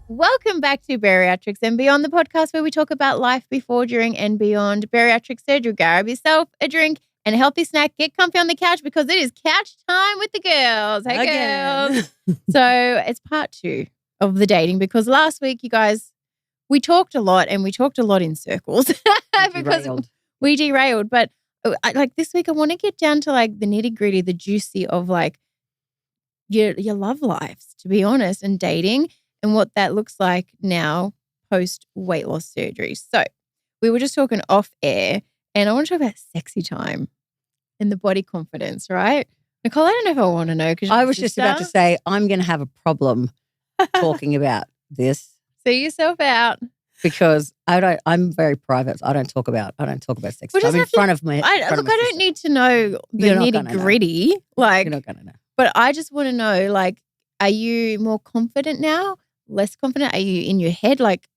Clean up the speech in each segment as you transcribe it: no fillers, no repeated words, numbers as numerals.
Welcome back to Bariatrics and Beyond, the podcast where we talk about life before, during, and beyond bariatric surgery. Grab yourself a drink and a healthy snack. Get comfy on the couch because it is couch time with the girls. Hey, girls. So it's part 2 of the dating because last week, you guys, we talked a lot and we talked a lot in circles because we derailed. But like this week, I want to get down to like the nitty gritty, the juicy of like your love lives, to be honest, and dating. And what that looks like now post weight loss surgery. So we were just talking off air and I want to talk about sexy time and the body confidence, right? Nicole, I don't know if I want to know. I was just about to say, I'm going to have a problem talking about this. See yourself out. Because I'm very private. I don't talk about sex time in front of me. I don't need to know the nitty gritty. Like, you're not going to know. But I just want to know, like, are you more confident now? Less confident? Are you in your head? Like,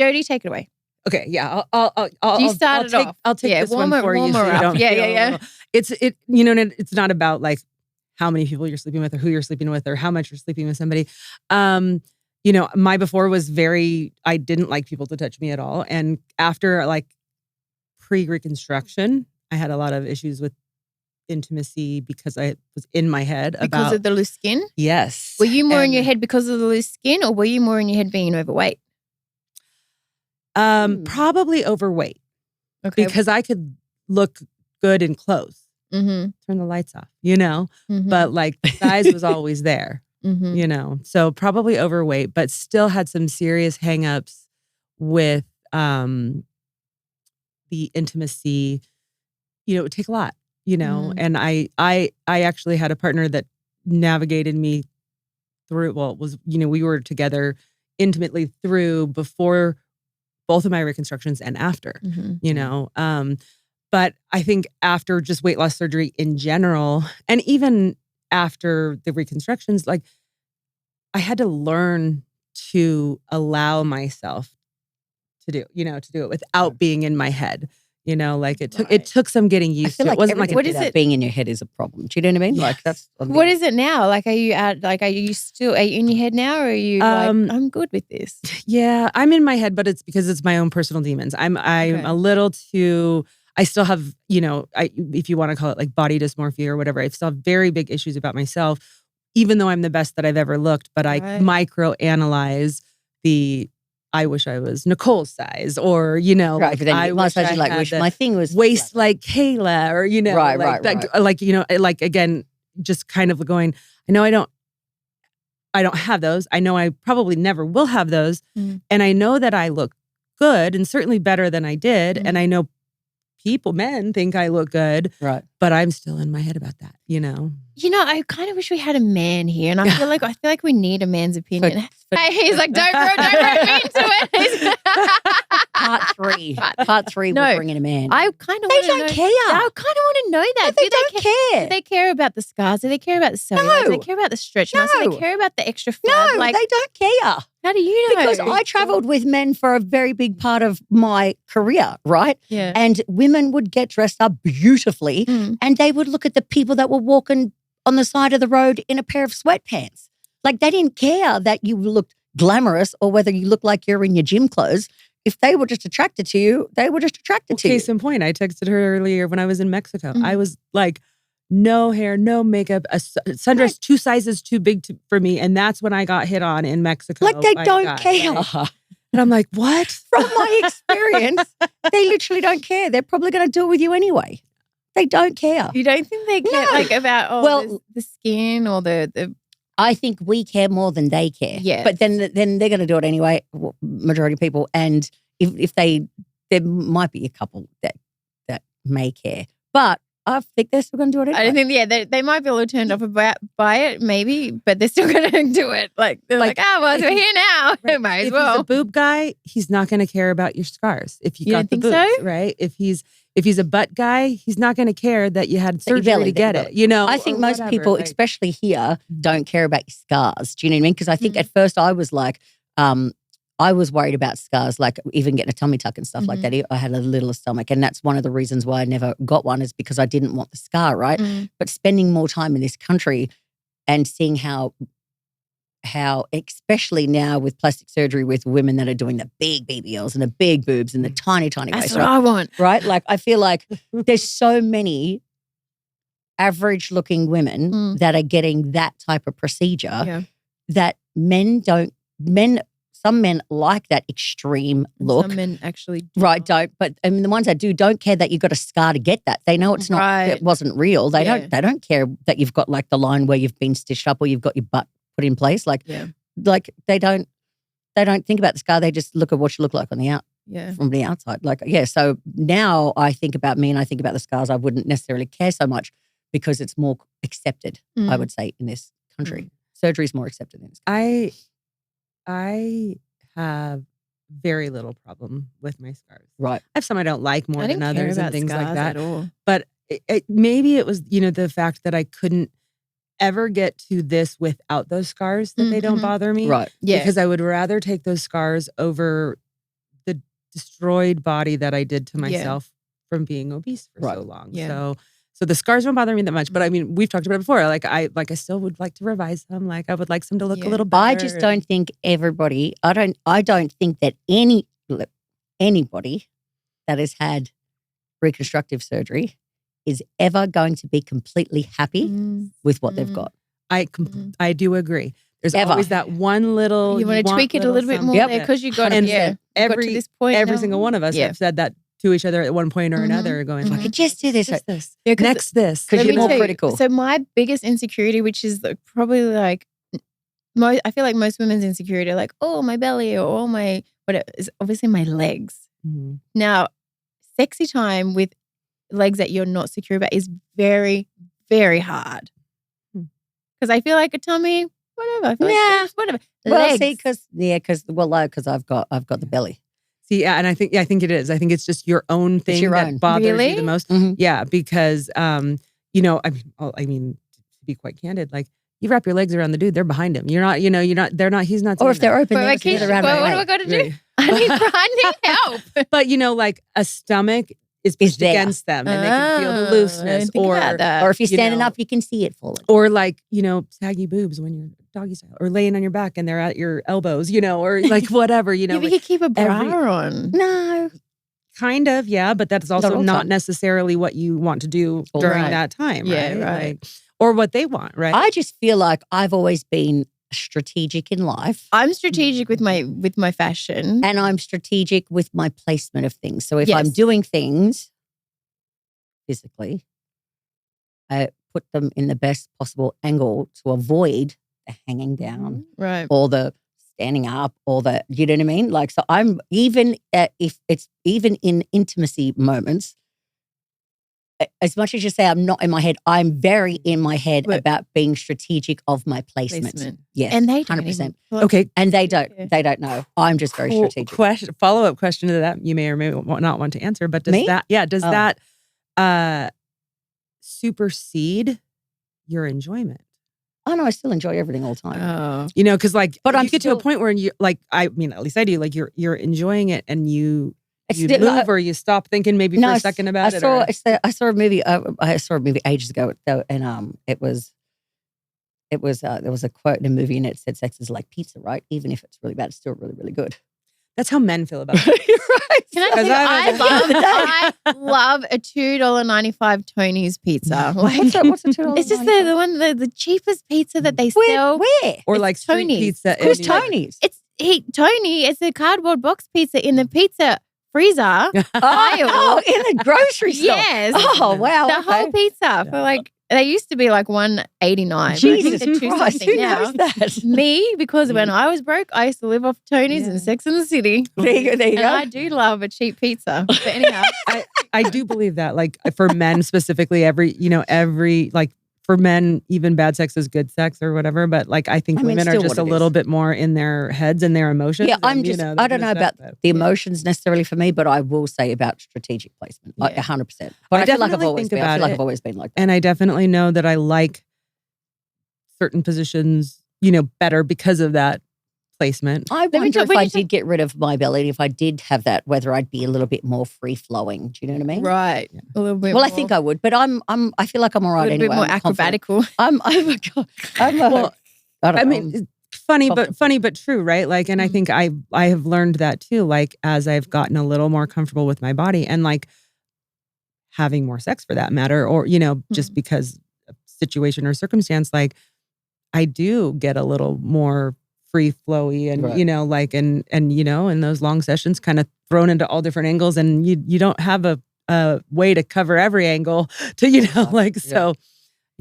Jodie, take it away. Okay, yeah, I'll I'll take this one for you. So you don't yeah. It's not about like how many people you're sleeping with or who you're sleeping with or how much you're sleeping with somebody. My before was I didn't like people to touch me at all. And after like pre-reconstruction, I had a lot of issues with intimacy because I was in my head because of the loose skin. Yes. Were you more in your head because of the loose skin, or were you more in your head being overweight? Probably overweight. Okay. Because I could look good in clothes. Mm-hmm. Turn the lights off, But like the size was always there, So probably overweight, but still had some serious hangups with the intimacy. It would take a lot. And I actually had a partner that navigated me through, we were together intimately through before both of my reconstructions and after, but I think after just weight loss surgery in general, and even after the reconstructions, like I had to learn to allow myself to do it without being in my head. It took some getting used to. Like it wasn't like what is it? Being in your head is a problem. Do you know what I mean? Yes. Like that's what is it now? Like, are you out? Like, are you in your head now, or are you like, I'm good with this? Yeah, I'm in my head, but it's because it's my own personal demons. I'm a little too. I still have, if you want to call it like body dysmorphia or whatever. I still have very big issues about myself, even though I'm the best that I've ever looked. But I micro-analyze I wish I was Nicole's size, or right. But then I wish my thing was waist like Kayla, or right. Again, just kind of going. I know I don't have those. I know I probably never will have those, and I know that I look good and certainly better than I did, and I know men think I look good, right? But I'm still in my head about that, I kind of wish we had a man here, and I feel like we need a man's opinion. Hey, he's like, don't rope me into it. Part 3, we're bringing a man. I kind of they don't care. I kind of want to know that. No, they don't care. Do they care about the scars? Do they care about the cellulite? No. Do they care about the stretch marks? Do they care about the extra fat? No, they don't care. How do you know? Because I traveled with men for a very big part of my career, right? Yeah. And women would get dressed up beautifully and they would look at the people that were walking on the side of the road in a pair of sweatpants. Like they didn't care that you looked glamorous or whether you looked like you're in your gym clothes. If they were just attracted to you, they were just attracted to you. Case in point, I texted her earlier when I was in Mexico. I was like, no hair, no makeup, a sundress 2 sizes too big for me. And that's when I got hit on in Mexico. Like they don't care. And I'm like, what? From my experience, they literally don't care. They're probably going to do it with you anyway. They don't care. You don't think they care like about the skin or the I think we care more than they care. Yeah. But then they're going to do it anyway, majority of people. And if there might be a couple that may care. But I think they're still going to do it anyway. I think, they might be a little turned off by it, maybe, but they're still going to do it. Like, they're like, we're here now. Right. Might as if well. He's a boob guy, he's not going to care about your scars. If you got the boobs, so? Right? If he's a butt guy, he's not going to care that you had surgery to get it. I think most people, especially here, don't care about your scars. Do you know what I mean? Because I think at first I was like, I was worried about scars, like even getting a tummy tuck and stuff like that. I had a little stomach, and that's one of the reasons why I never got one, is because I didn't want the scar, right? But spending more time in this country and seeing how especially now with plastic surgery with women that are doing the big BBLs and the big boobs and the tiny, tiny That's waist, what I want. right? Like I feel like there's so many average looking women that are getting that type of procedure that some men like that extreme look. Some men actually do. Right, don't. But I mean, the ones that do don't care that you've got a scar to get that. They know it's not, it wasn't real. They don't care that you've got like the line where you've been stitched up or you've got your butt put in place. Like they don't think about the scar. They just look at what you look like on the from the outside. Like, so now I think about me and I think about the scars. I wouldn't necessarily care so much because it's more accepted, I would say, in this country. Surgery is more accepted in this country. I have very little problem with my scars. Right. I have some I don't like more than others and things like that. At all. But maybe it was, the fact that I couldn't ever get to this without those scars, that they don't bother me. Right. Yeah. Because I would rather take those scars over the destroyed body that I did to myself from being obese for so long. Yeah. So the scars don't bother me that much, but I mean, we've talked about it before. Like I still would like to revise them. Like I would like some to look a little better. I just don't think everybody. I don't think that anybody that has had reconstructive surgery is ever going to be completely happy with what they've got. I do agree. There's always that one little. You want to tweak it a little bit more there because you got to this point. Every single one of us have said that to each other at one point or another, going, if I could just do this. Next this. Because you're more critical. So my biggest insecurity, which is probably like, I feel like most women's insecurity are like, oh, my belly or oh, my, whatever, is obviously my legs. Now, sexy time with legs that you're not secure about is very, very hard. Because I feel like a tummy, whatever. I feel like whatever. Well, legs. see, because I've got the belly. See, and I think it is. I think it's just your own thing that bothers you the most. Yeah, because I mean, to be quite candid, like you wrap your legs around the dude, they're behind him. You're not. They're not. He's not. Or if they're open, what do I got to do? I need help. But like a stomach is pushed against them, and they can feel the looseness. Or if you're standing up, you can see it falling. Or like saggy boobs when you're doggy style, or laying on your back and they're at your elbows, or like whatever, Yeah, but you keep a bra on. No. Kind of, yeah, but that's also not necessarily what you want to do during that time, right? Like, or what they want, right? I just feel like I've always been strategic in life. I'm strategic with my fashion. And I'm strategic with my placement of things. So if I'm doing things physically, I put them in the best possible angle to avoid the hanging down, right, or the standing up, or the, you know what I mean? Like, so I'm even if it's even in intimacy moments, as much as you say I'm not in my head, I'm very in my head about being strategic of my placement. Yes, and they 100%. Okay, and they don't know. I'm just very strategic. Follow-up question to that, you may or may not want to answer, but does that supersede your enjoyment? Oh no, I still enjoy everything all the time. Because but I'm you get to a point where you at least I do, like you're enjoying it and you move or you stop thinking maybe for a second about it. I saw a movie. I saw a movie ages ago, and it was there was a quote in a movie and it said sex is like pizza, right? Even if it's really bad, it's still really, really good. That's how men feel about it. You're right. Can I love a $2.95 Tony's pizza. What's a $2? It's just the cheapest pizza that they sell. Where? Or like street pizza. Who's Tony's? Tony. It's a cardboard box pizza in the pizza freezer. In the grocery store. Yes. Oh wow. The whole pizza for they used to be like $1.89. Jesus Christ, who knows that? Me, because when I was broke, I used to live off Tony's and Sex in the City. There you go. I do love a cheap pizza. But anyhow, I do believe that, like for men specifically, for men, even bad sex is good sex or whatever. But I think women are just a little bit more in their heads and their emotions. Yeah, I don't know about the emotions necessarily for me, but I will say about strategic placement, 100%. But I feel like I've always been like that. And I definitely know that I like certain positions, better because of that placement. I me wonder talk- if when I you did get rid of my belly, if I did have that, whether I'd be a little bit more free flowing. Do you know what I mean? Right. A little bit Well, more, I think I would, but I feel like I'm all a right little anyway. bit more I'm confident. acrobatical. Well, I don't I know. mean, funny but true, right? Like, and I think I have learned that too. Like, as I've gotten a little more comfortable with my body and like having more sex for that matter, or just because of situation or circumstance, like I do get a little more free flowy and Right. in those long sessions, kind of thrown into all different angles, and you don't have a way to cover every angle to so.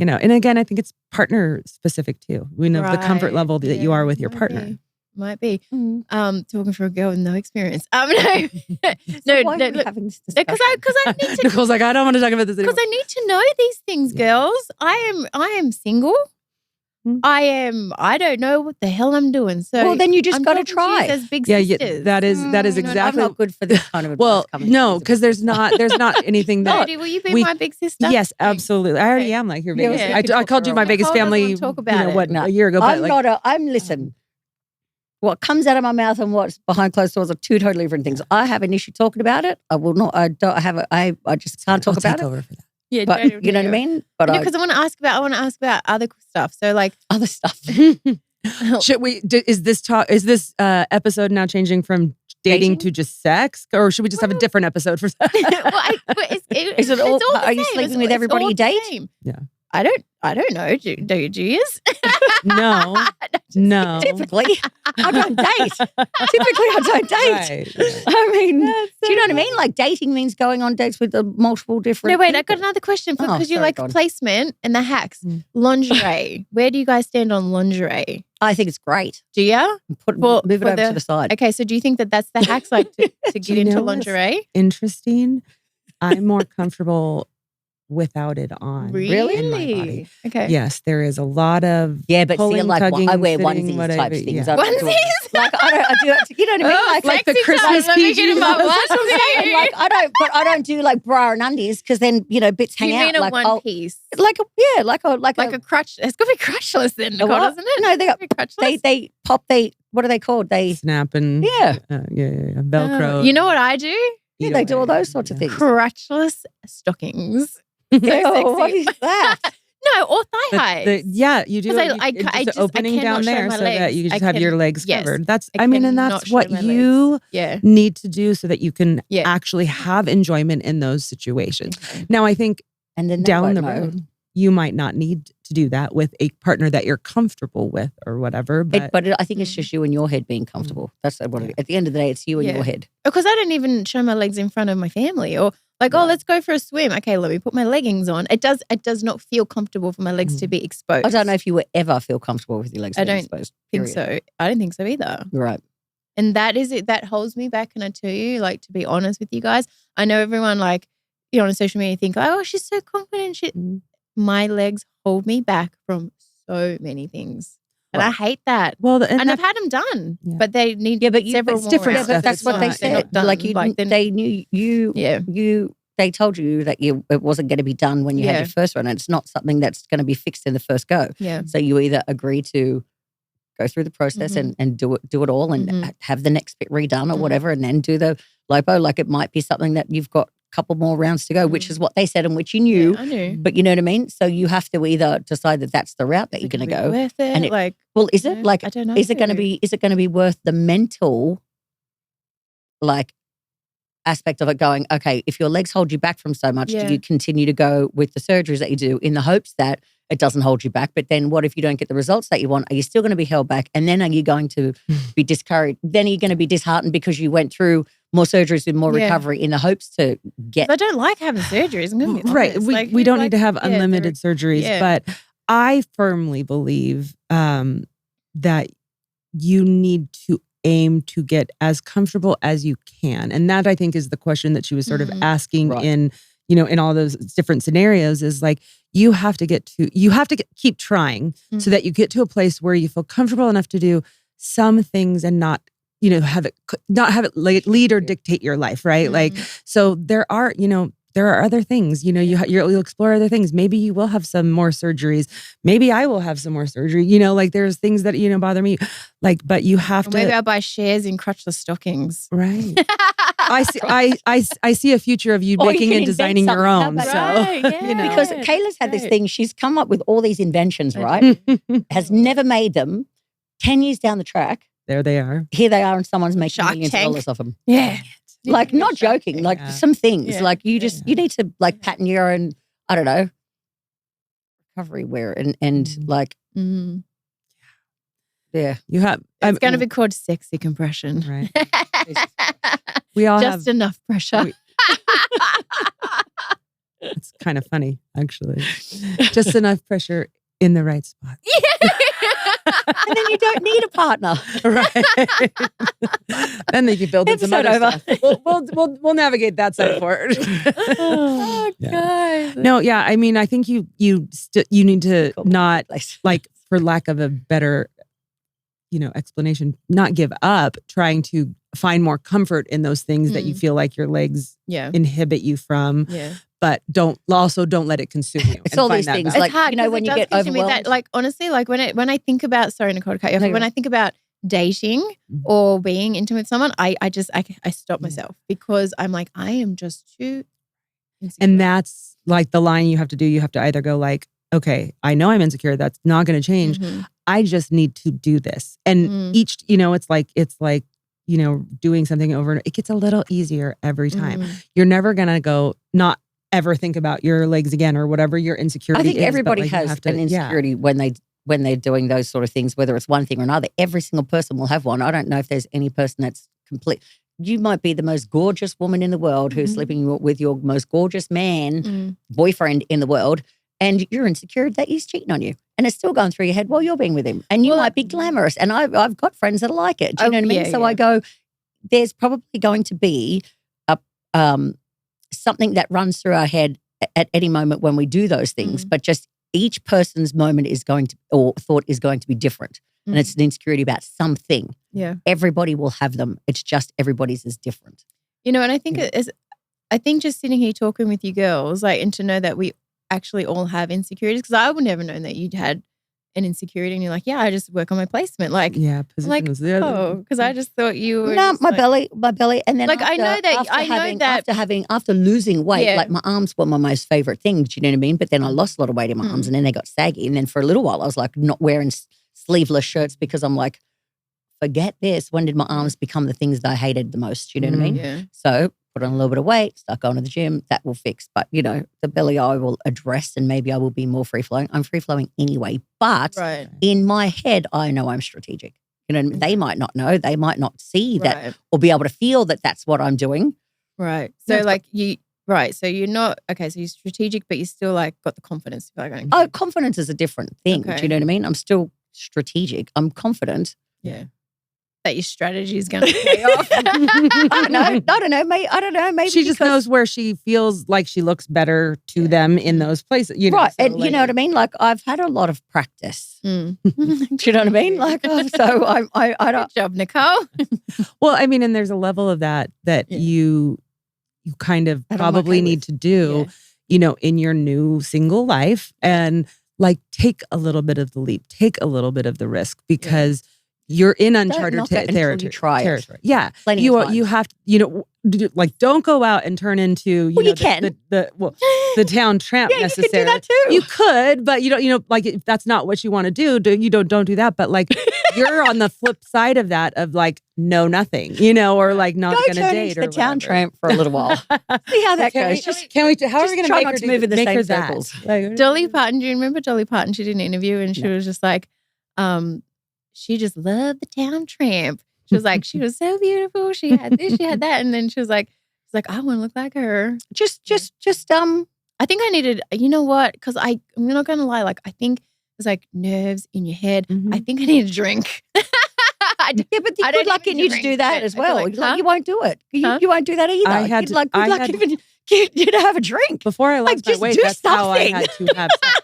And again, I think it's partner specific too. We know the comfort Right. level that you are with your Might partner. Might be. Mm. Talking for a girl with no experience. No, So why are we look, having this discussion? because I need to Nicole's like, I don't want to talk about this anymore. because I need to know these things, girls. I am single. I don't know what the hell I'm doing. So Well, then you just I'm got to talking to you try. as big Yeah, sisters. that is You know, exactly. I'm not good for this kind of advice. Well, coming no, from because there's not anything that. Jodie, will you be my big sister? Yes, absolutely. I already Okay. am like your Yeah, biggest. yeah. I called you my biggest Nicole doesn't family. want to talk about it. No. A year ago? But listen. What comes out of my mouth and what's behind closed doors are two totally different things. I have an issue talking about it. I will not. I don't have it. I just can't talk about it. Over for that. Yeah, But Jodie will you know what I do it. mean? But Because I want to ask about other stuff. So like other stuff. Should we? Is this episode now changing from dating to just sex, or should we just have a different episode for that? Is it all? it's the Are you same. sleeping It's with all everybody you the date? same. Yeah. I don't know. Do you? No. No. Typically, I don't date. Typically, I don't date. Right. I mean, do you know what I mean? Like dating means going on dates with multiple different. No, wait. I people. got another question Oh, because you sorry, like go on. placement and the hacks. Lingerie. Where do you guys stand on lingerie? I think it's great. Do you? Move it over to the side. Okay, so do you think that that's the hacks, like to get you into know what's lingerie? Interesting. I'm more comfortable without it on. Really? In my body. Okay. Yes, there is a lot of Yeah, but see, pulling, like tugging, I wear fitting, onesies whatever, type things. yeah. I don't do it. Onesies? Like I do. You know what I mean? like the sexy Christmas time. Let me PG get in my ones. That's what I'm saying. Like I don't do like bra and undies because then bits Do hang you out. mean a Like one piece? like Like a crutch. It's got to be crutchless then, Nicole, what? doesn't it? No, they got crutchless. they pop. What are they called? They Snap and Yeah. Velcro. You know what I do? yeah they do all those sorts of things. Crutchless stockings. Ew, sexy. what is that? No, or thigh highs. Yeah, you do. 'Cause It's just- opening I down cannot show there my so that legs. you I just have your can- legs yes. covered. That's I and cannot that's show what my you legs. Yeah. need to do so that you can Yeah. actually have enjoyment in those situations. Now, I think And then they down won't the know. road, you might not need to do that with a partner that you're comfortable with or whatever. But I think it's just you and your head being comfortable. That's what it is. At the end of the day, it's you and Yeah. your head. Because I don't even show my legs in front of my family or like, oh, let's go for a swim. Okay, let me put my leggings on. It does not feel comfortable for my legs to be exposed. I don't know if you would ever feel comfortable with your legs I being don't exposed. think period. so. I don't think so either. Right. And that is it. That holds me back. And I tell you, like, to be honest with you guys, I know everyone like, on social media think, oh, she's so confident. My legs hold me back from so many things. And I hate that. well, And I've had them done, Yeah. but they need Yeah, but several it's more different rounds. stuff. But that's It's what they not- they're not said. done. Like they knew you. Yeah. They told you that it wasn't going to be done when you had Yeah. your first one, and it's not something that's going to be fixed in the first go. Yeah. So you either agree to go through the process and do it all, and have the next bit redone or whatever, and then do the lipo. Like it might be something that you've got a couple more rounds to go, which is what they said and which you knew. Yeah, I knew. But you know what I mean? So you have to either decide that that's the route that Is you're it going to gonna be go. worth it? And like, Well, is it like? I don't know. Is it going to be worth the mental, like, aspect of it? Going, okay, if your legs hold you back from so much, Yeah. do you continue to go with the surgeries that you do in the hopes that it doesn't hold you back? But then, what if you don't get the results that you want? Are you still going to be held back? And then, are you going to be discouraged? Then, are you going to be disheartened because you went through more surgeries with more Yeah. recovery in the hopes to get? I don't like having surgeries. I'm going to be Right. honest. We, Like, we who don't like- need to have yeah, unlimited surgeries, yeah. but I firmly believe that you need to aim to get as comfortable as you can. And that I think is the question that she was sort of asking Right. in all those different scenarios is like, you have to keep trying so that you get to a place where you feel comfortable enough to do some things and not have it like lead or dictate your life. Right. Like, so there are there are other things, you'll explore other things. Maybe you will have some more surgeries. Maybe I will have some more surgery. Like there's things that, bother me. Like, but you have to. Maybe I'll buy shares in crotchless stockings. Right. I see a future of you making and designing your own. Right, because Kayla's had this thing. She's come up with all these inventions, right? Has never made them. 10 years down the track. There they are. Here they are, and someone's making Shark millions Tank. of dollars off them. Yeah. Like, not joking. Like, some things. Yeah. Like, you need to, like, patent your own, I don't know, recovery wear and like, yeah. You have. It's going to be called sexy compression. Right. We all just have, enough pressure. It's kind of funny, actually. Just enough pressure in the right spot. And then you don't need a partner. Right. Then they can build in some other stuff. We'll navigate that side forward. Oh, God. No, yeah. I mean, I think you need to not, like, for lack of a better, explanation, not give up trying to find more comfort in those things that you feel like your legs inhibit you from. Yeah. But don't let it consume you. It's all these things, like, hard, when you get overwhelmed. That, like, honestly, like when I think about, sorry, Nicole, to cut you off, when I think about dating or being intimate with someone, I stop myself because I'm like, I am just too insecure. And that's like the line you have to do. You have to either go like, okay, I know I'm insecure. That's not going to change. I just need to do this. And each, it's like, doing something over and it gets a little easier every time. You're never going to go not ever think about your legs again or whatever your insecurity is. I think everybody has an insecurity when they're doing those sort of things, whether it's one thing or another. Every single person will have one. I don't know if there's any person that's complete. You might be the most gorgeous woman in the world who's sleeping with your most gorgeous man, boyfriend in the world, and you're insecure that he's cheating on you. And it's still going through your head while you're being with him. And you might be glamorous. And I've got friends that like it. Do you know what I mean? So I go, there's probably going to be something that runs through our head at any moment when we do those things. But just each person's moment is going to, or thought is going to be different. And it's an insecurity about something. Yeah. Everybody will have them. It's just everybody's is different. And I think I think just sitting here talking with you girls, like, and to know that we actually all have insecurities, because I would never known that you'd had an insecurity and you're like, I just work on my placement. Like, because I just thought you were my belly. And then like, after losing weight, like, my arms were my most favorite things, you know what I mean? But then I lost a lot of weight in my arms and then they got saggy. And then for a little while I was like not wearing sleeveless shirts because I'm like, forget this. When did my arms become the things that I hated the most? You know what I mean? Yeah. So put on a little bit of weight, start going to the gym, that will fix. But, the belly I will address and maybe I will be more free-flowing. I'm free-flowing anyway. But in my head, I know I'm strategic. They might not know. They might not see that or be able to feel that that's what I'm doing. Right. So so you're not, okay, so you're strategic, but you still like got the confidence. Confidence is a different thing. Okay. Do you know what I mean? I'm still strategic. I'm confident. Yeah. That your strategy is going to pay off. I don't know. Maybe she just knows where she feels like she looks better to them in those places. Right. So, and you know what I mean? Like, I've had a lot of practice. Do you know what I mean? Like, so I don't. Good job, Nicole. Well, I mean, and there's a level of that you kind of probably need to do, in your new single life, and like take a little bit of the leap, take a little bit of the risk, because you're in uncharted territory. Yeah, you have to, like, don't go out and turn into the town tramp necessarily. You can do that too. You could, but you don't. Like, if that's not what you want to do, don't do that. But like, you're on the flip side of that, of like, know nothing, or like not going to date or the town tramp for a little while. See how that goes. How are we going to make her move in the same circles? Dolly Parton, do you remember Dolly Parton? She did an interview and she was just like, she just loved the town tramp. She was like, she was so beautiful. She had this, she had that. And then she was like, I want to look like her. Just I think I needed, you know what? Because I'm not going to lie. Like, I think there's like nerves in your head. I think I need a drink. But good luck getting you to do that as well. Like, you won't do it. You won't do that either. Good luck even get you to have a drink. Before I lost my weight, that's how I had to have sex.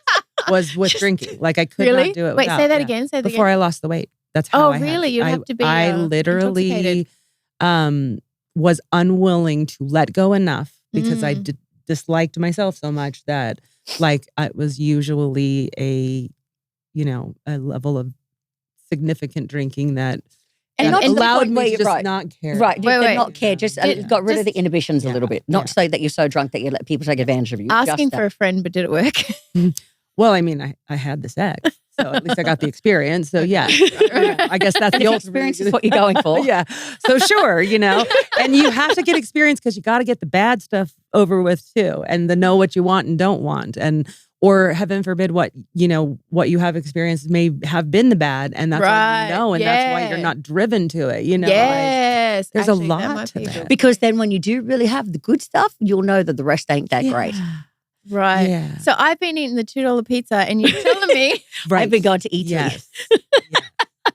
Was with drinking. Like, I could not do it. Wait, say that again. Say that before I lost the weight. That's how I really? You have to be I literally was unwilling to let go enough because I disliked myself so much that like it was usually a level of significant drinking that allowed me to just not care. Right, not care, just got rid of the inhibitions a little bit. Not so that you're so drunk that you let people take advantage of you. Asking for a friend, but did it work? Well, I mean, I had the sex, so at least I got the experience. So yeah, I guess that's the experience is what you're going for. Yeah. So sure, and you have to get experience because you got to get the bad stuff over with too, and the know what you want and don't want, or heaven forbid what you have experienced may have been the bad, and that's all you know, and that's why you're not driven to it. Yes, there's a lot to that. Because then when you do really have the good stuff, you'll know that the rest ain't that great. Right. Yeah. So I've been eating the $2 pizza and you're telling me I've been going to eat. Yes.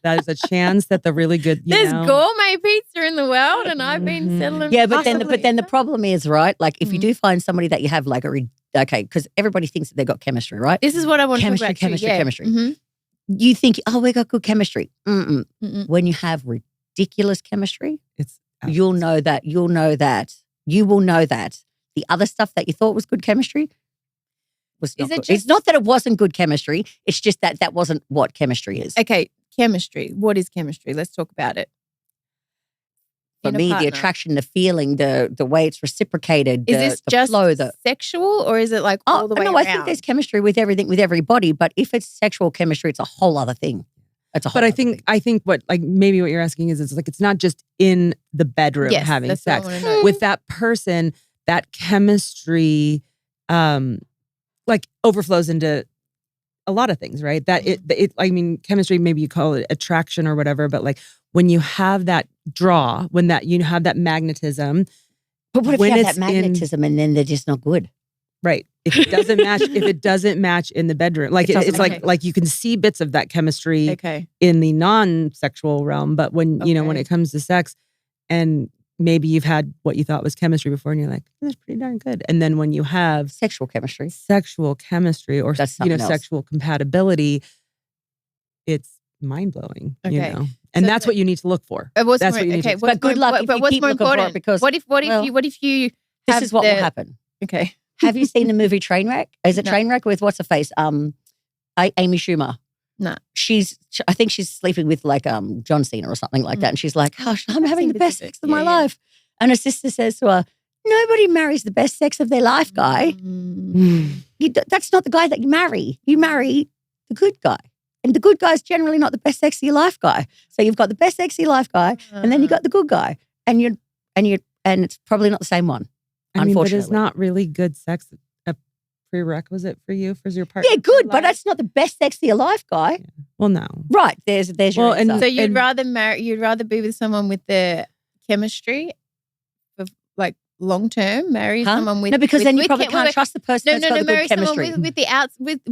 There's a chance that the really good there's gourmet pizza in the world and I've been settling. Yeah, but then the problem is, right? Like if you do find somebody that you have like because everybody thinks that they've got chemistry, right? This is what I want to talk about. Chemistry. Mm-hmm. You think, we got good chemistry. When you have ridiculous chemistry, you will know that the other stuff that you thought was good chemistry was not good. It's not that it wasn't good chemistry. It's just that wasn't what chemistry is. Okay, chemistry. What is chemistry? Let's talk about it. For me, the attraction, the feeling, the way it's reciprocated, is this the just flow, sexual, or is it like all the way around? I think there's chemistry with everything, with everybody. But if it's sexual chemistry, it's a whole other thing. I think what maybe what you're asking is like it's not just in the bedroom having sex with that person. That chemistry, like overflows into a lot of things, right? That chemistry, maybe you call it attraction or whatever, but like when you have that draw, when that you have that magnetism. But what if you have that magnetism and then they're just not good? Right. If it doesn't match in the bedroom, like it's like you can see bits of that chemistry in the non-sexual realm, but when when it comes to sex, and maybe you've had what you thought was chemistry before, and you're like, that's pretty darn good. And then when you have sexual chemistry, or sexual compatibility, it's mind blowing. And that's what you need to look for. But good luck. But what's more important? Because what if you? This is what will happen. Okay. Have you seen the movie Trainwreck? Is it Trainwreck with what's her face? Amy Schumer. No. I think she's sleeping with like John Cena or something like that. And she's like, gosh, I'm having the best sex of my life. And her sister says to her, nobody marries the best sex of their life guy. That's not the guy that you marry. You marry the good guy. And the good guy's generally not the best sex of your life guy. So you've got the best sex of your life guy, and then you got the good guy. And it's probably not the same one. Unfortunately. But it's not really good sex a prerequisite for you, for your partner. Yeah, good, but that's not the best sex of your life guy. Yeah. Well, no. Right. There's your answer. So you'd rather be with someone with the chemistry of like long term, marry someone with because then you probably can't trust the person that's got the good chemistry. With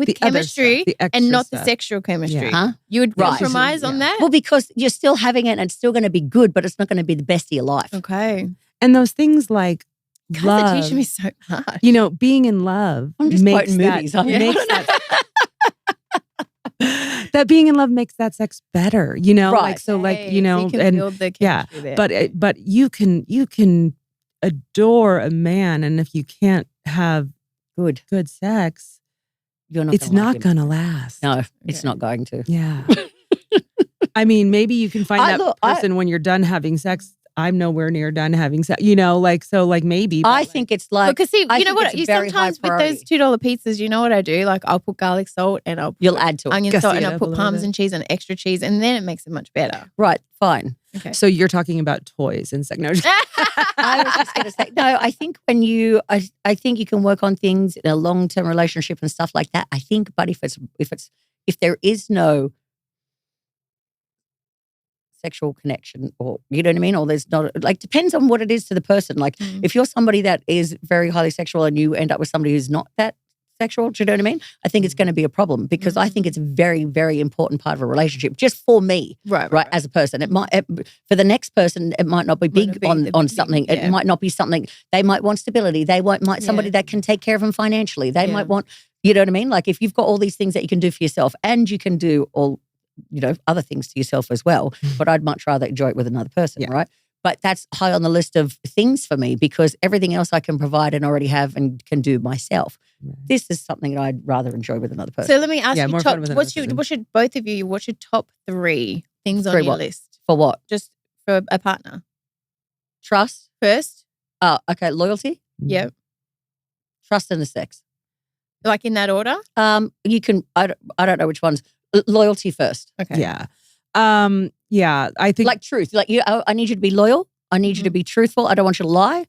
the chemistry and not the sexual chemistry. Yeah. You would compromise on that? Well, because you're still having it and it's still going to be good, but it's not going to be the best of your life. Okay. And those things like love, that teaching me so much. Being in love makes that being in love makes that sex better, right. so and build the chemistry there. But you can adore a man, and if you can't have good sex, it's not gonna last. No, it's not going to. Yeah. I mean, maybe you can find that person when you're done having sex. I'm nowhere near done having sex, maybe. I think it's like, because see, you know what? You sometimes with those $2 pizzas, you know what I do? Like I'll put garlic salt and you'll add to it onion salt and I'll put parmesan cheese and extra cheese, and then it makes it much better. Right, fine. Okay. So you're talking about toys and sex? No, I was just going to say, no. I think I think you can work on things in a long-term relationship and stuff like that. I think, but if there is no sexual connection, or you know what I mean, or there's not, like, depends on what it is to the person. Like if you're somebody that is very highly sexual and you end up with somebody who's not that sexual, do you know what I mean? I think it's going to be a problem, because I think it's a very, very important part of a relationship, just for me, right as a person. It might, for the next person, it might not be big on something. It might not be something. They might want stability. They might somebody that can take care of them financially. They might want, you know what I mean? Like if you've got all these things that you can do for yourself, and you can do all, other things to yourself as well, but I'd much rather enjoy it with another person, right? But that's high on the list of things for me because everything else I can provide and already have and can do myself. Right. This is something that I'd rather enjoy with another person. So let me ask you, more fun with another person. what's your top 3 things on your list? For what? Just for a partner. Trust. First? Oh, okay. Loyalty. Yep. Trust and the sex. Like in that order? You can, I don't know which ones. Loyalty first. Okay. Yeah. Yeah, I think like truth. Like I need you to be loyal. I need you to be truthful. I don't want you to lie.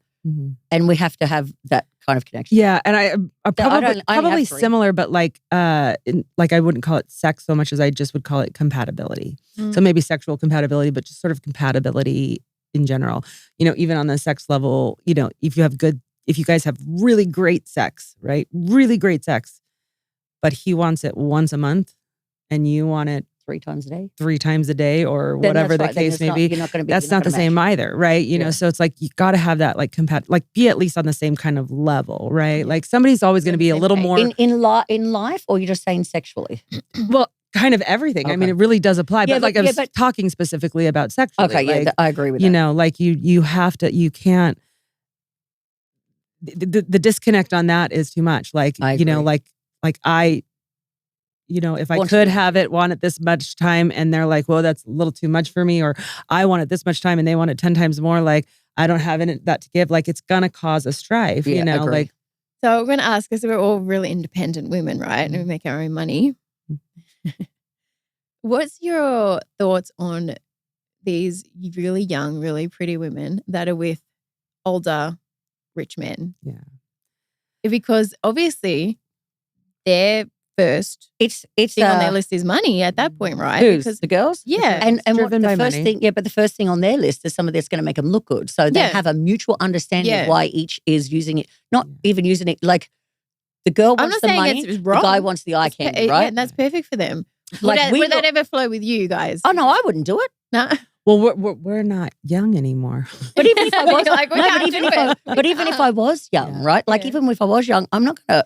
And we have to have that kind of connection. Yeah, and I probably similar, but like I wouldn't call it sex so much as I just would call it compatibility. So maybe sexual compatibility, but just sort of compatibility in general. You know, even on the sex level, you know, if you guys have really great sex, right? Really great sex, but he wants it once a month and you want it 3 times a day, or then whatever the case may be. That's not the same either, right? You know, so it's like you got to have that like be at least on the same kind of level, right? Like somebody's always going to be a little more in life, or you're just saying sexually. Well, kind of everything. Okay. I mean, it really does apply. Yeah, but I was talking specifically about sexually. Okay, like, yeah, I agree with that. You know, like you have to, you can't. The disconnect on that is too much. Like you know, like I. You know, if I could have it, want it this much time, and they're like, well, that's a little too much for me, or I want it this much time and they want it 10 times more, like I don't have that to give, like it's gonna cause a strife, you know, like. So I'm gonna ask, because we're all really independent women, right? And we make our own money. What's your thoughts on these really young, really pretty women that are with older, rich men? Yeah. Because obviously they're first it's thing on their list is money at that point, right? Because the girls, yeah, and what the first thing, but the first thing on their list is somebody that's going to make them look good. So they have a mutual understanding of why each is using it, not even using it like the girl wants the money, the guy wants the eye candy, right? Yeah, that's perfect for them. Like would that ever flow with you guys? Oh no, I wouldn't do it. No. Well, we're not young anymore. But even if I was, even if I was young, right? Like even if I was young, I'm not gonna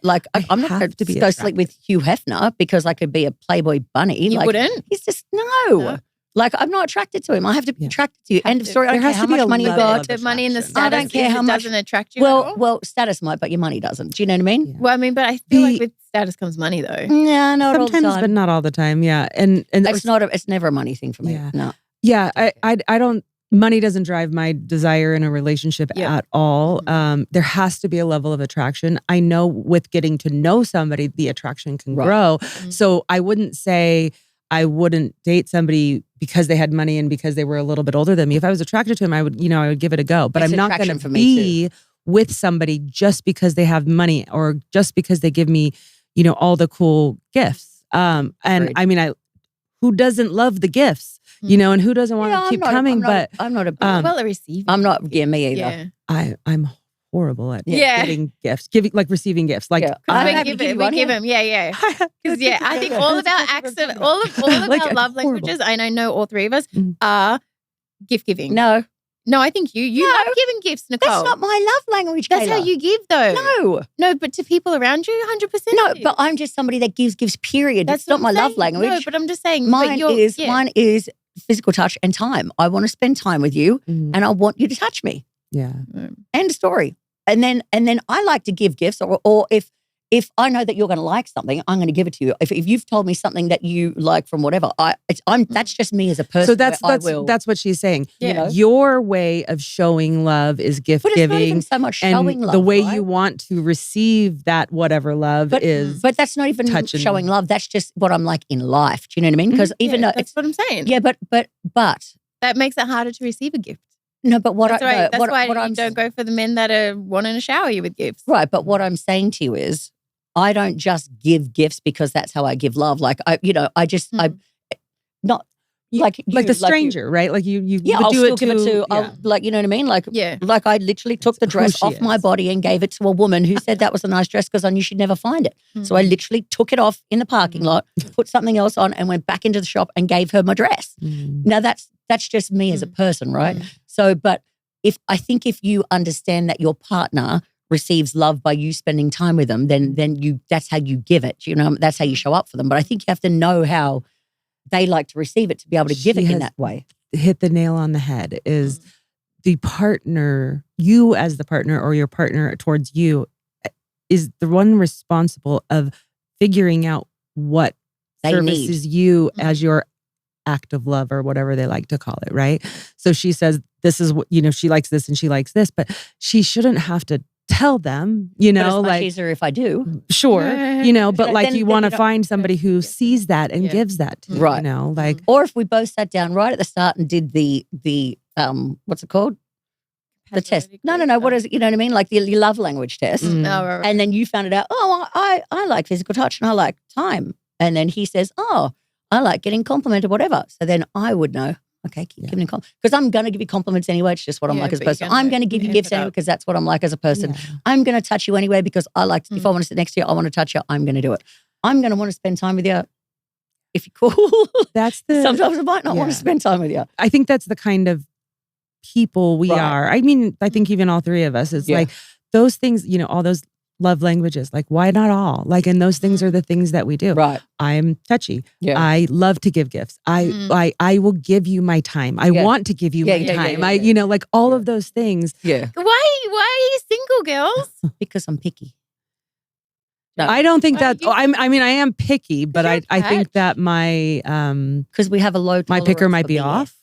I'm not gonna go sleep with Hugh Hefner because I could be a Playboy bunny. You wouldn't? He's just no. Like I'm not attracted to him. I have to be attracted to you. End of story. I don't care how much money you got. The money and the status. I don't care how much doesn't attract you. Well, status might, but your money doesn't. Do you know what I mean? Yeah. Well, I mean, but I feel like with status comes money, though. Yeah, not all the time. Sometimes, but not all the time. Yeah, and it's never a money thing for me. Yeah. No. Yeah, I don't. Money doesn't drive my desire in a relationship at all. There has to be a level of attraction. I know with getting to know somebody, the attraction can grow. So I wouldn't say I wouldn't date somebody because they had money and because they were a little bit older than me. If I was attracted to him, I would give it a go. But I'm not going to be with somebody just because they have money or just because they give me, all the cool gifts. And I mean, who doesn't love the gifts? And who doesn't want to keep coming? I'm not a well, a receiver. I'm not. Yeah, me either. Yeah. I'm horrible at getting gifts, receiving gifts. Like we give them. Yeah. Because I think all of our acts of all of our love languages, and I know all 3 of us are gift giving. No, I think you love giving gifts, Nicole. That's not my love language, That's Kayla. how you give, though. No, but to people around you, 100%. No, but I'm just somebody that gives period. That's not my love language. No, but I'm just saying. Mine is physical touch and time. I want to spend time with you and I want you to touch me. Yeah. End of story. And then I like to give gifts or if I know that you're going to like something, I'm going to give it to you. If you've told me something that you like from whatever, that's just me as a person. So that's what she's saying. Yeah. Your way of showing love is gift giving. But it's not even so much showing love. The way you want to receive that whatever love is. But that's not even showing love. That's just what I'm like in life. Do you know what I mean? Because even though that's what I'm saying. Yeah, but that makes it harder to receive a gift. No, but that's why you don't go for the men that are wanting to shower you with gifts. Right, but what I'm saying to you is, I don't just give gifts because that's how I give love. Like I'm not like the stranger, right? Like you I'll do still it give it to like you know what I mean? Like like I literally took the dress off my body and gave it to a woman who said that was a nice dress because I knew she'd never find it. So I literally took it off in the parking lot, put something else on, and went back into the shop and gave her my dress. Now that's just me as a person, right? So, but if you understand that your partner receives love by you spending time with them, then that's how you give it. That's how you show up for them. But I think you have to know how they like to receive it to be able to give it in that way. Hit the nail on the head is the partner, you as the partner or your partner towards you is the one responsible of figuring out what They services you as your act of love or whatever they like to call it, right? So she says, this is what, she likes this and she likes this, but she shouldn't have to tell them, But it's much easier if I do. Sure, but like you want to find somebody who sees that and Yeah. gives that to you, Right. like. Or if we both sat down right at the start and did the what's it called? The test. No. What is it? You know what I mean? Like your love language test. Oh, right. And then you found it out, I like physical touch and I like time. And then he says, I like getting complimented, whatever. So then I would know, okay, keep giving him compliments. Because I'm going to give you compliments anyway. It's just what I'm like as a person. I'm going to give you gifts anyway because that's what I'm like as a person. Yeah. I'm going to touch you anyway because I like to, if I want to sit next to you, I want to touch you, I'm going to do it. I'm going to want to spend time with you if you're cool. That's the. Sometimes I might not want to spend time with you. I think that's the kind of people we Right. are. I mean, I think even all three of us, it's like those things, all those love languages, like why not all? Like, and those things are the things that we do. Right. I'm touchy. Yeah. I love to give gifts. I will give you my time. I want to give you my time. Like all of those things. Yeah. Why are you single, girls? Because I'm picky. I don't think that. you- I am picky, but you're I think that my Because we have a low my picker tolerance might for be BS. off,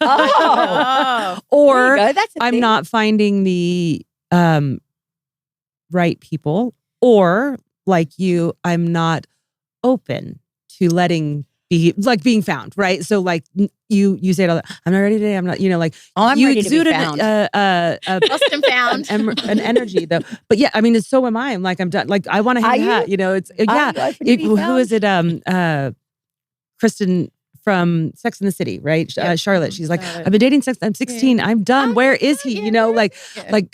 Oh. or There you go. That's a I'm thing. not finding the right people, or like you, I'm not open to being found, right? So like you say it all, I'm not ready today. I'm not, like I'm you ready to be exuded found. Lost and found. an energy though. But yeah, I mean, so am I. I'm like, I'm done. Like I want to hang Are out. you? It's Are yeah. you open to be Who found? is it? Kristen from Sex and the City, right? Charlotte. She's like, Charlotte. I've been dating since I'm 16. I'm done. Where is he? Like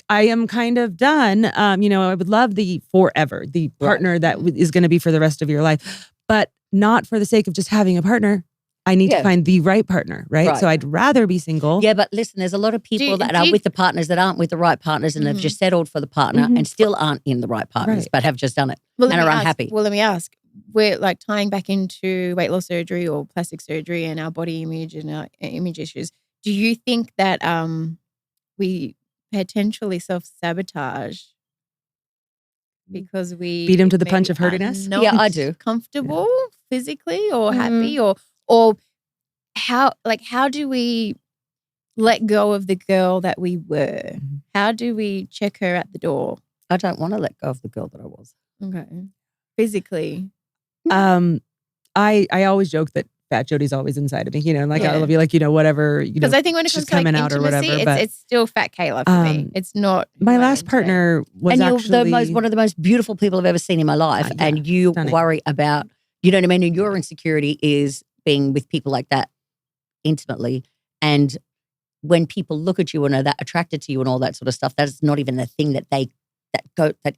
I am kind of done. I would love the partner that is going to be for the rest of your life, but not for the sake of just having a partner. I need to find the right partner, right? So I'd rather be single. Yeah, but listen, there's a lot of people that are with the partners that aren't with the right partners and have just settled for the partner and still aren't in the right partners, but have just done it and are unhappy. Well, let me ask. We're like tying back into weight loss surgery or plastic surgery and our body image and our image issues. Do you think that we potentially self-sabotage because we Beat him to the maybe punch of are hurting us? not Yeah, I do. comfortable physically or happy or how do we let go of the girl that we were? How do we check her at the door? I don't want to let go of the girl that I was. Okay. Physically. I always joke that Fat Jodie's always inside of me, like I love you, like, whatever, Because I think when it comes she's to like coming out or intimacy, whatever, but it's still Fat Kayla for me. It's not my who I last am today. partner was And actually you're one of the most beautiful people I've ever seen in my life. And you stunning. worry about, you know what I mean? And your insecurity is being with people like that intimately. And when people look at you and are that attracted to you and all that sort of stuff, that's not even the thing that that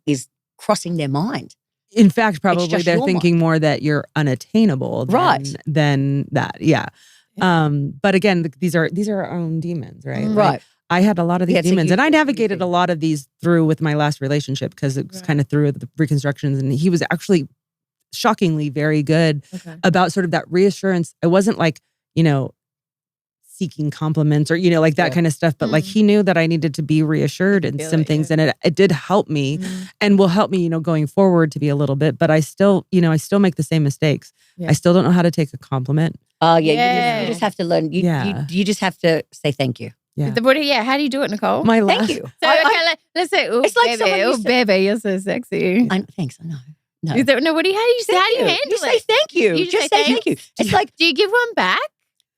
is crossing their mind. In fact, probably just they're your thinking more that you're unattainable than that. Yeah. But again, these are our own demons, right? Right. Like, I had a lot of these it's a demons, and I huge navigated thing. a lot of these through with my last relationship because it was kind of through the reconstructions, and he was actually shockingly very good about sort of that reassurance. I wasn't like, seeking compliments or, like that kind of stuff. But like he knew that I needed to be reassured in some things. And it did help me and will help me, going forward to be a little bit. But I still, I still make the same mistakes. I still don't know how to take a compliment. Oh, yeah. You just have to learn. You just have to say thank you. Yeah. How do you do it, Nicole? Thank you. So let's say, oh, It's like someone baby, used to- baby, you're so sexy. Thanks, I know. No. Is that, no, how do you handle You it? say thank you. You Just say thank you. It's like, do you give one back?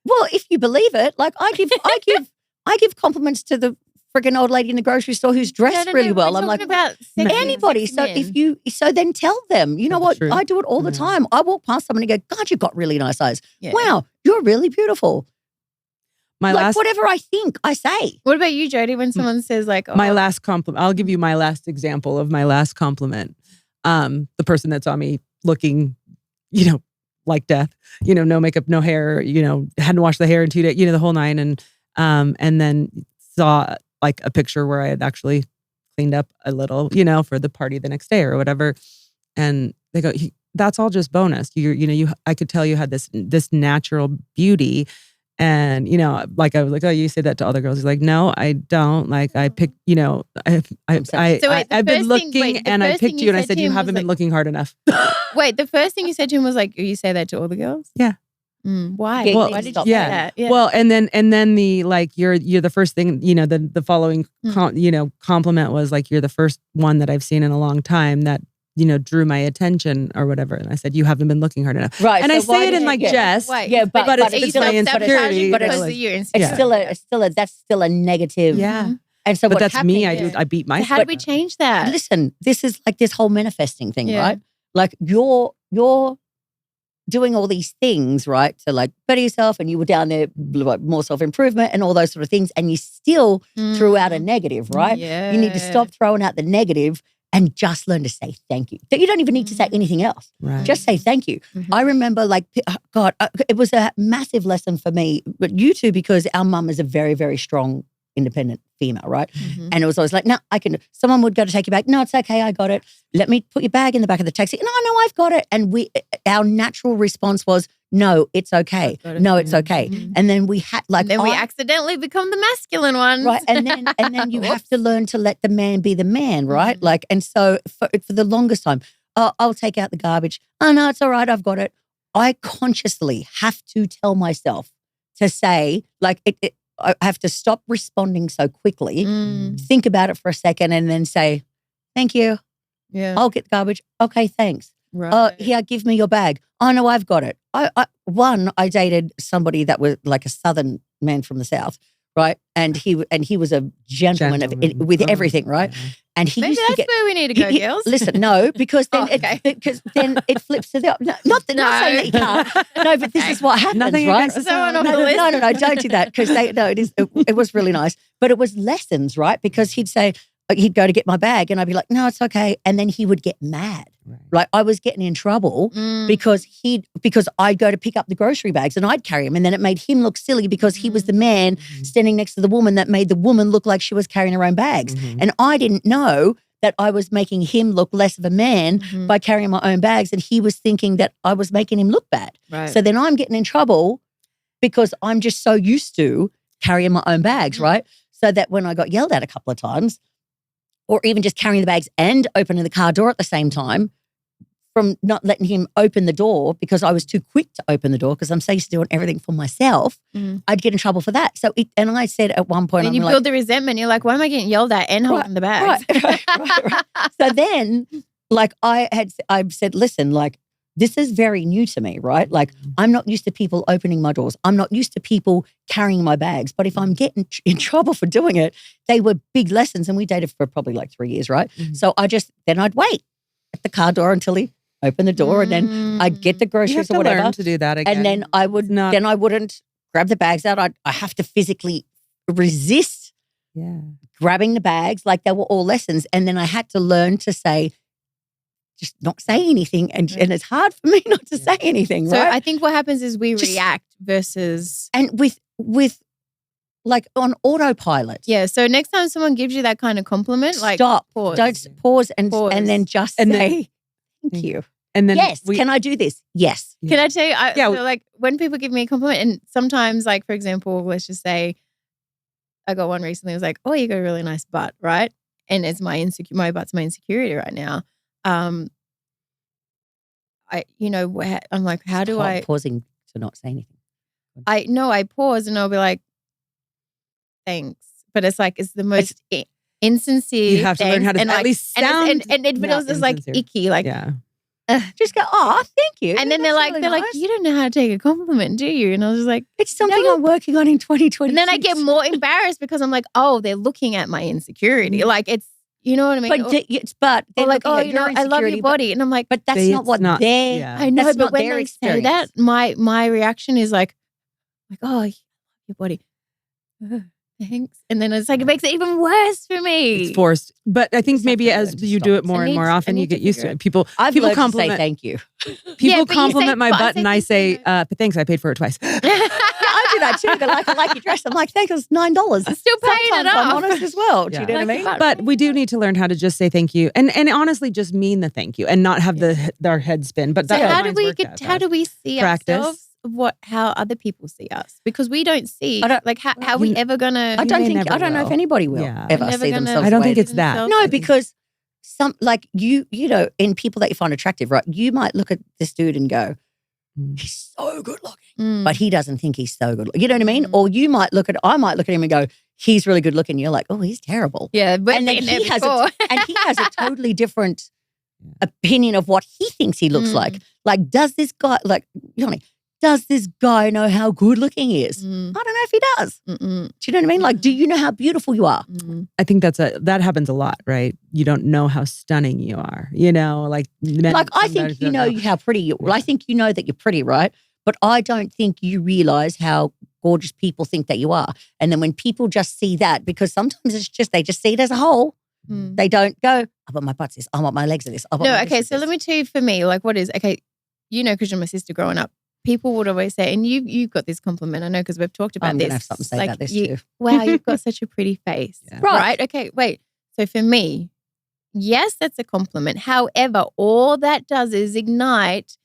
well, if you believe it, like I give compliments to the freaking old lady in the grocery store who's dressed really well. We're I'm like, talking about sexy anybody. So men. then tell them, you know what? True. I do it all the time. I walk past someone and go, God, you've got really nice eyes. Yeah. Wow, you're really beautiful. Whatever I think, I say. What about you, Jodie, when someone says like, My last compliment, I'll give you my last example of my last compliment. The person that saw me looking, like death, no makeup, no hair, hadn't washed the hair in 2 days, the whole nine. And then saw like a picture where I had actually cleaned up a little, for the party the next day or whatever. And they go, that's all just bonus. I could tell you had this natural beauty. And, you know, like I was like, oh, you say that to other girls. He's like, no, I don't. Like I picked, you know, I've been looking and I picked you and I said, you haven't been looking hard enough. Wait, the first thing you said to him was like, you say that to all the girls? Yeah. Why? Yeah, Why did you say that? Yeah. Well, and then the like you're the first thing, you know, the following compliment was like, you're the first one that I've seen in a long time that, you know, drew my attention or whatever. And I said, you haven't been looking hard enough. Right. And So I say it in like jest. Yeah, but it's my insecurity. But it's still a negative. Yeah. And so but what that's happened, me. I beat myself. So how do we change that? Listen, this is like this whole manifesting thing, right? Like you're doing all these things, right? To like better yourself, and you were down there like more self-improvement and all those sort of things, and you still threw out a negative, right? Yeah. You need to stop throwing out the negative and just learn to say thank you. You don't even need to say anything else. Right. Just say thank you. I remember like, God, it was a massive lesson for me, but you too, because our mum is a very, very strong, independent female, right? And it was always like, no, I can. Someone would go to take you back. No, it's okay. I got it. Let me put your bag in the back of the taxi. No, I've got it. And our natural response was, no, it's okay. No, it's okay. And then we had like, we accidentally become the masculine ones, right? And then you have to learn to let the man be the man, right? Like, and so for the longest time, I'll take out the garbage. Oh no, it's all right. I've got it. I consciously have to tell myself to say, like, I have to stop responding so quickly, think about it for a second, and then say, thank you. Yeah. I'll get the garbage. Okay, thanks. Right. Here, give me your bag. Oh, no, I've got it. I dated somebody that was like a Southern man from the South, right? And he was a gentleman. With everything, right? And he maybe used that's to get, where we need to go, girls. Listen, no, because then it flips to the not saying that you can't. No, but this is what happens, Nothing right? No, don't do that because it was really nice, but it was lessons, right? Because he'd say he'd go to get my bag, and I'd be like, no, it's okay, and then he would get mad. Right. I was getting in trouble because I'd go to pick up the grocery bags and I'd carry them, and then it made him look silly because he was the man standing next to the woman that made the woman look like she was carrying her own bags. And I didn't know that I was making him look less of a man by carrying my own bags, and he was thinking that I was making him look bad. Right. So then I'm getting in trouble because I'm just so used to carrying my own bags, right? So that when I got yelled at a couple of times, or even just carrying the bags and opening the car door at the same time, from not letting him open the door because I was too quick to open the door because I'm so used to doing everything for myself, I'd get in trouble for that. So and I said at one point, and you build the resentment. You're like, why am I getting yelled at and holding the bags? Right. So then, like I've said, listen, like this is very new to me, right? Like I'm not used to people opening my doors. I'm not used to people carrying my bags. But if I'm getting in trouble for doing it, they were big lessons. And we dated for probably like 3 years, right? So then I'd wait at the car door until he opened the door, and then I'd get the groceries or whatever. Learn to do that again. And then I wouldn't grab the bags out. I have to physically resist grabbing the bags. Like they were all lessons. And then I had to learn to say, just not say anything. And it's hard for me not to say anything, so right? I think what happens is we react versus... And with like on autopilot. Yeah, so next time someone gives you that kind of compliment, like stop. pause. Don't pause and then just say, thank you. And then yes, can I do this? Yes. Can I tell you, so like when people give me a compliment, and sometimes like, for example, let's just say I got one recently, it was like, oh, you got a really nice butt, right? And it's my butt's my insecurity right now. I'm like, how do I... Pausing to not say anything. I pause and I'll be like, thanks. But it's like, it's the most insincere. You have to learn how to at least sound. But it was just like icky, like... Yeah. Just go, oh, thank you. And then they're like, you don't know how to take a compliment, do you? And I was just like, it's something I'm working on in 2020. And then I get more embarrassed because I'm like, oh, they're looking at my insecurity. Like it's, you know what I mean? But they're like, oh, I love your body. And I'm like, but that's not what they're, yeah. I know, but when they say that, my reaction is like, oh, your body. Thanks. And then it's like, it makes it even worse for me. It's forced. But I think maybe as you do it more and more often, you get used to it. People compliment. To say thank you. People compliment my butt and I say, but thanks, I paid for it twice. I do that too. They're like, I like your dress. I'm like, thank you, it's $9. I'm still paying it off. I'm honest as well. Do you know what I mean? But we do need to learn how to just say thank you and honestly just mean the thank you and not have our head spin. But so how do we see ourselves how other people see us, because we don't see. I don't- like how are we ever gonna? I don't never know if will. anybody will Yeah. ever Never see gonna- themselves. I don't the way think it's that. themselves. No, because some like you know, in people that you find attractive, right? You might look at this dude and go, he's so good looking, but he doesn't think he's so good. You know what I mean? Or I might look at him and go, he's really good looking. You're like, oh, he's terrible. Yeah, but And then he has a totally different opinion of what he thinks he looks like. Like, does this guy does this guy know how good looking he is? I don't know if he does. Do you know what I mean? Like, do you know how beautiful you are? I think that happens a lot, right? You don't know how stunning you are. You know, like I think you know how pretty you. Well, I think you know that you're pretty, right? But I don't think you realize how gorgeous people think that you are. And then when people just see that, because sometimes they just see it as a whole. They don't go, I want my butts this, I want my legs this. I want my okay. So let me tell you, for me, like, what is okay? You know, because you're my sister growing up, people would always say, and you've got this compliment, I know, because we've talked about I'm this. gonna have something to say about this too. Wow, you've got such a pretty face. Yeah. Right. Okay. Wait. So for me, yes, that's a compliment. However, all that does is ignite.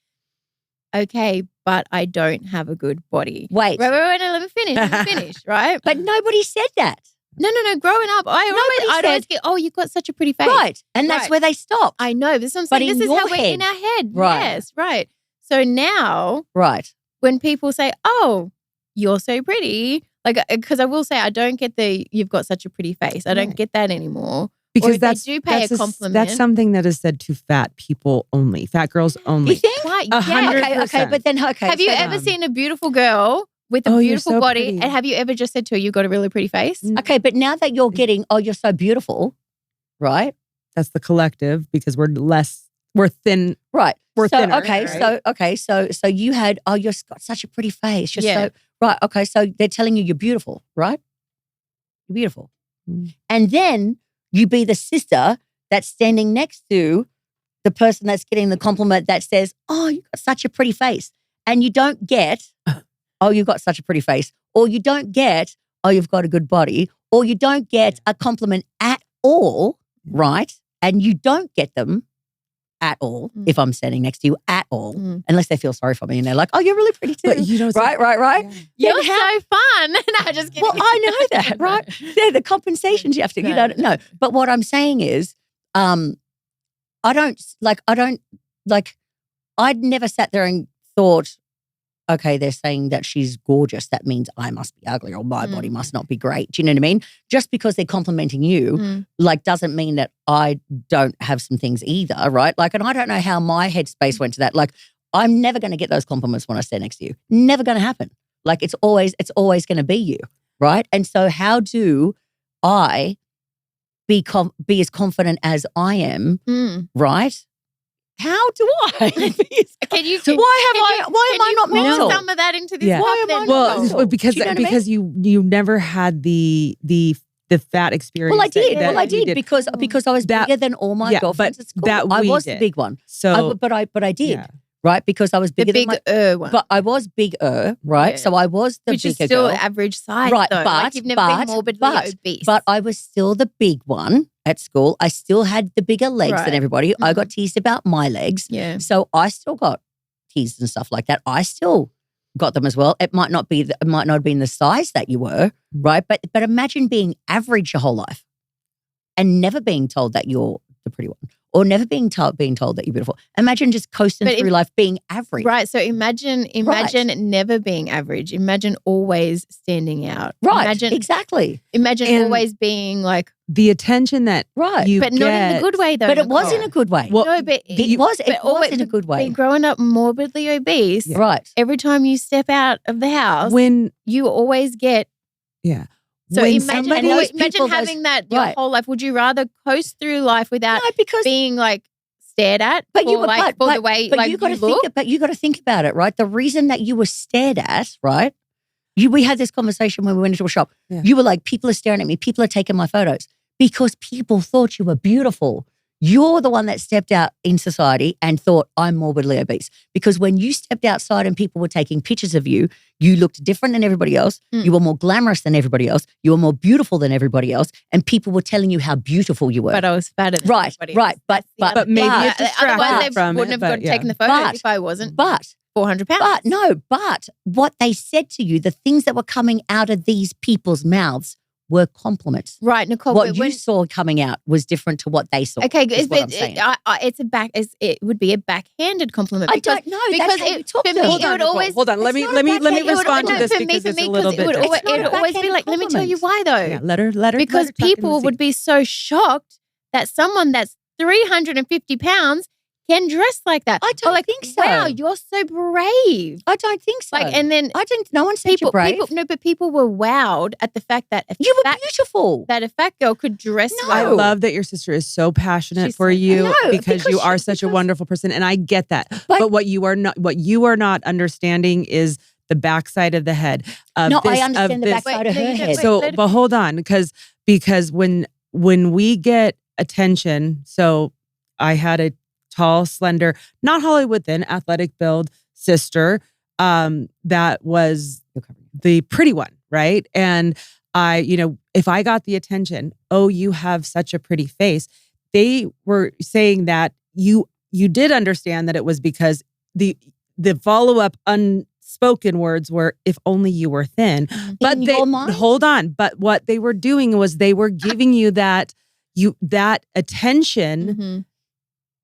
Okay, but I don't have a good body. Wait. No, let me finish. Right. But nobody said that. No. Growing up, I'd always get, oh, you've got such a pretty face. Right. And that's where they stop. I know. This is what I'm But saying. in This is your how we're in head. our head. Right. Yes, right. So now Right. when people say, oh, you're so pretty, like, because I will say I don't get you've got such a pretty face. I don't get that anymore. because or they do pay a compliment. That's something that is said to fat people only, fat girls only. You think? Right, 100%. Okay, but then Have you ever seen a beautiful girl with a Oh, you're beautiful so body, pretty. and have you ever just said to her, "You've got a really pretty face"? Okay, but now that you're getting, oh, you're so beautiful, right? That's the collective, because we're thin. Right. We're so, thinner, okay, right? so you had, oh, you've got such a pretty face. You're Yeah. so right. Okay, so they're telling you you're beautiful, right? You're beautiful. And then you be the sister that's standing next to the person that's getting the compliment that says, oh, you've got such a pretty face. And you don't get, oh, you've got such a pretty face. Or you don't get, oh, you've got a good body. Or you don't get a compliment at all, right? And you don't get them at all if I'm standing next to you at all, unless they feel sorry for me and they're like, oh, you're really pretty too. But you don't right. You're Then how- so fun. No, just kidding. well, I know that, right? They're the compensations you have to, you know, no. But what I'm saying is, I'd never sat there and thought, okay, they're saying that she's gorgeous. That means I must be ugly or my body must not be great. Do you know what I mean? Just because they're complimenting you, like, doesn't mean that I don't have some things either, right? Like, and I don't know how my headspace went to that. Like, I'm never going to get those compliments when I stand next to you. Never going to happen. Like, it's always going to be you, right? And so how do I be as confident as I am, right? How do I? Can you? Why am I not pull mental? some of that into this? Yeah. cup Why am I then? not mental? Well, because Do you know what I mean? you never had the fat experience. Well, I did. that I you did because I was bigger than all my girlfriends at school. that I we was did. the big one. So, but I did, yeah. right? Because I was The bigger than big one. But I was bigger, right? Yeah. So I was the which is bigger still girl. average size, Right, though. Like, you've never been morbidly obese. But I was still the big one at school. I still had the bigger legs Right. than everybody. I got teased about my legs. Yeah. So I still got teased and stuff like that. I still got them as well. It might not have been the size that you were, right? But imagine being average your whole life and never being told that you're the pretty one, or never being told that you're beautiful. Imagine just coasting through life being average. Right. So imagine never being average. Imagine always standing out. Right. Exactly. Imagine And always being like, the attention that Right. you but not in the good way though. But it was Nicole. in a good way. Well, No, but It was in a good way. Growing up morbidly obese, Right. every time you step out of the house, when you always get. yeah. So when imagine people, having that your right. whole life. Would you rather coast through life without No, because being like stared at? But you for, were like, for the way like you got to look? but you got to think about it, right? The reason that you were stared at, right? We had this conversation when we went into a shop. Yeah. You were like, people are staring at me. People are taking my photos because people thought you were beautiful. You're the one that stepped out in society and thought, I'm morbidly obese. Because when you stepped outside and people were taking pictures of you, you looked different than everybody else. You were more glamorous than everybody else. You were more beautiful than everybody else. And people were telling you how beautiful you were. But I was fatter than Right, everybody right. else. But maybe but- it's distracted otherwise they from wouldn't it, have but taken the photos if I wasn't. But 400 pounds. But what they said to you, the things that were coming out of these people's mouths were compliments. Right, Nicole. What you saw coming out was different to what they saw. Okay, it would be a backhanded compliment. I don't know. That's how you talk to them. Hold on. Let me respond to this because it's a little bit. It would always be like, let me tell you why though. Yeah, let her. Because people would be so shocked that someone that's 350 pounds can dress like that. I don't think so. Wow, you're so brave. I don't think so. Like, and then no one said you're brave. But people were wowed at the fact that you were beautiful. That a fat girl could dress I love that your sister is so passionate for you because you are such a wonderful person, and I get that. But what you are not understanding is the backside of the head. I understand the backside of her head. But hold on, because when we get attention, so I had a tall, slender, not Hollywood thin, athletic build sister that was the pretty one, right? And if I got the attention, oh, you have such a pretty face, they were saying that you did understand that it was because the follow-up unspoken words were, if only you were thin. But hold on. But what they were doing was they were giving you that attention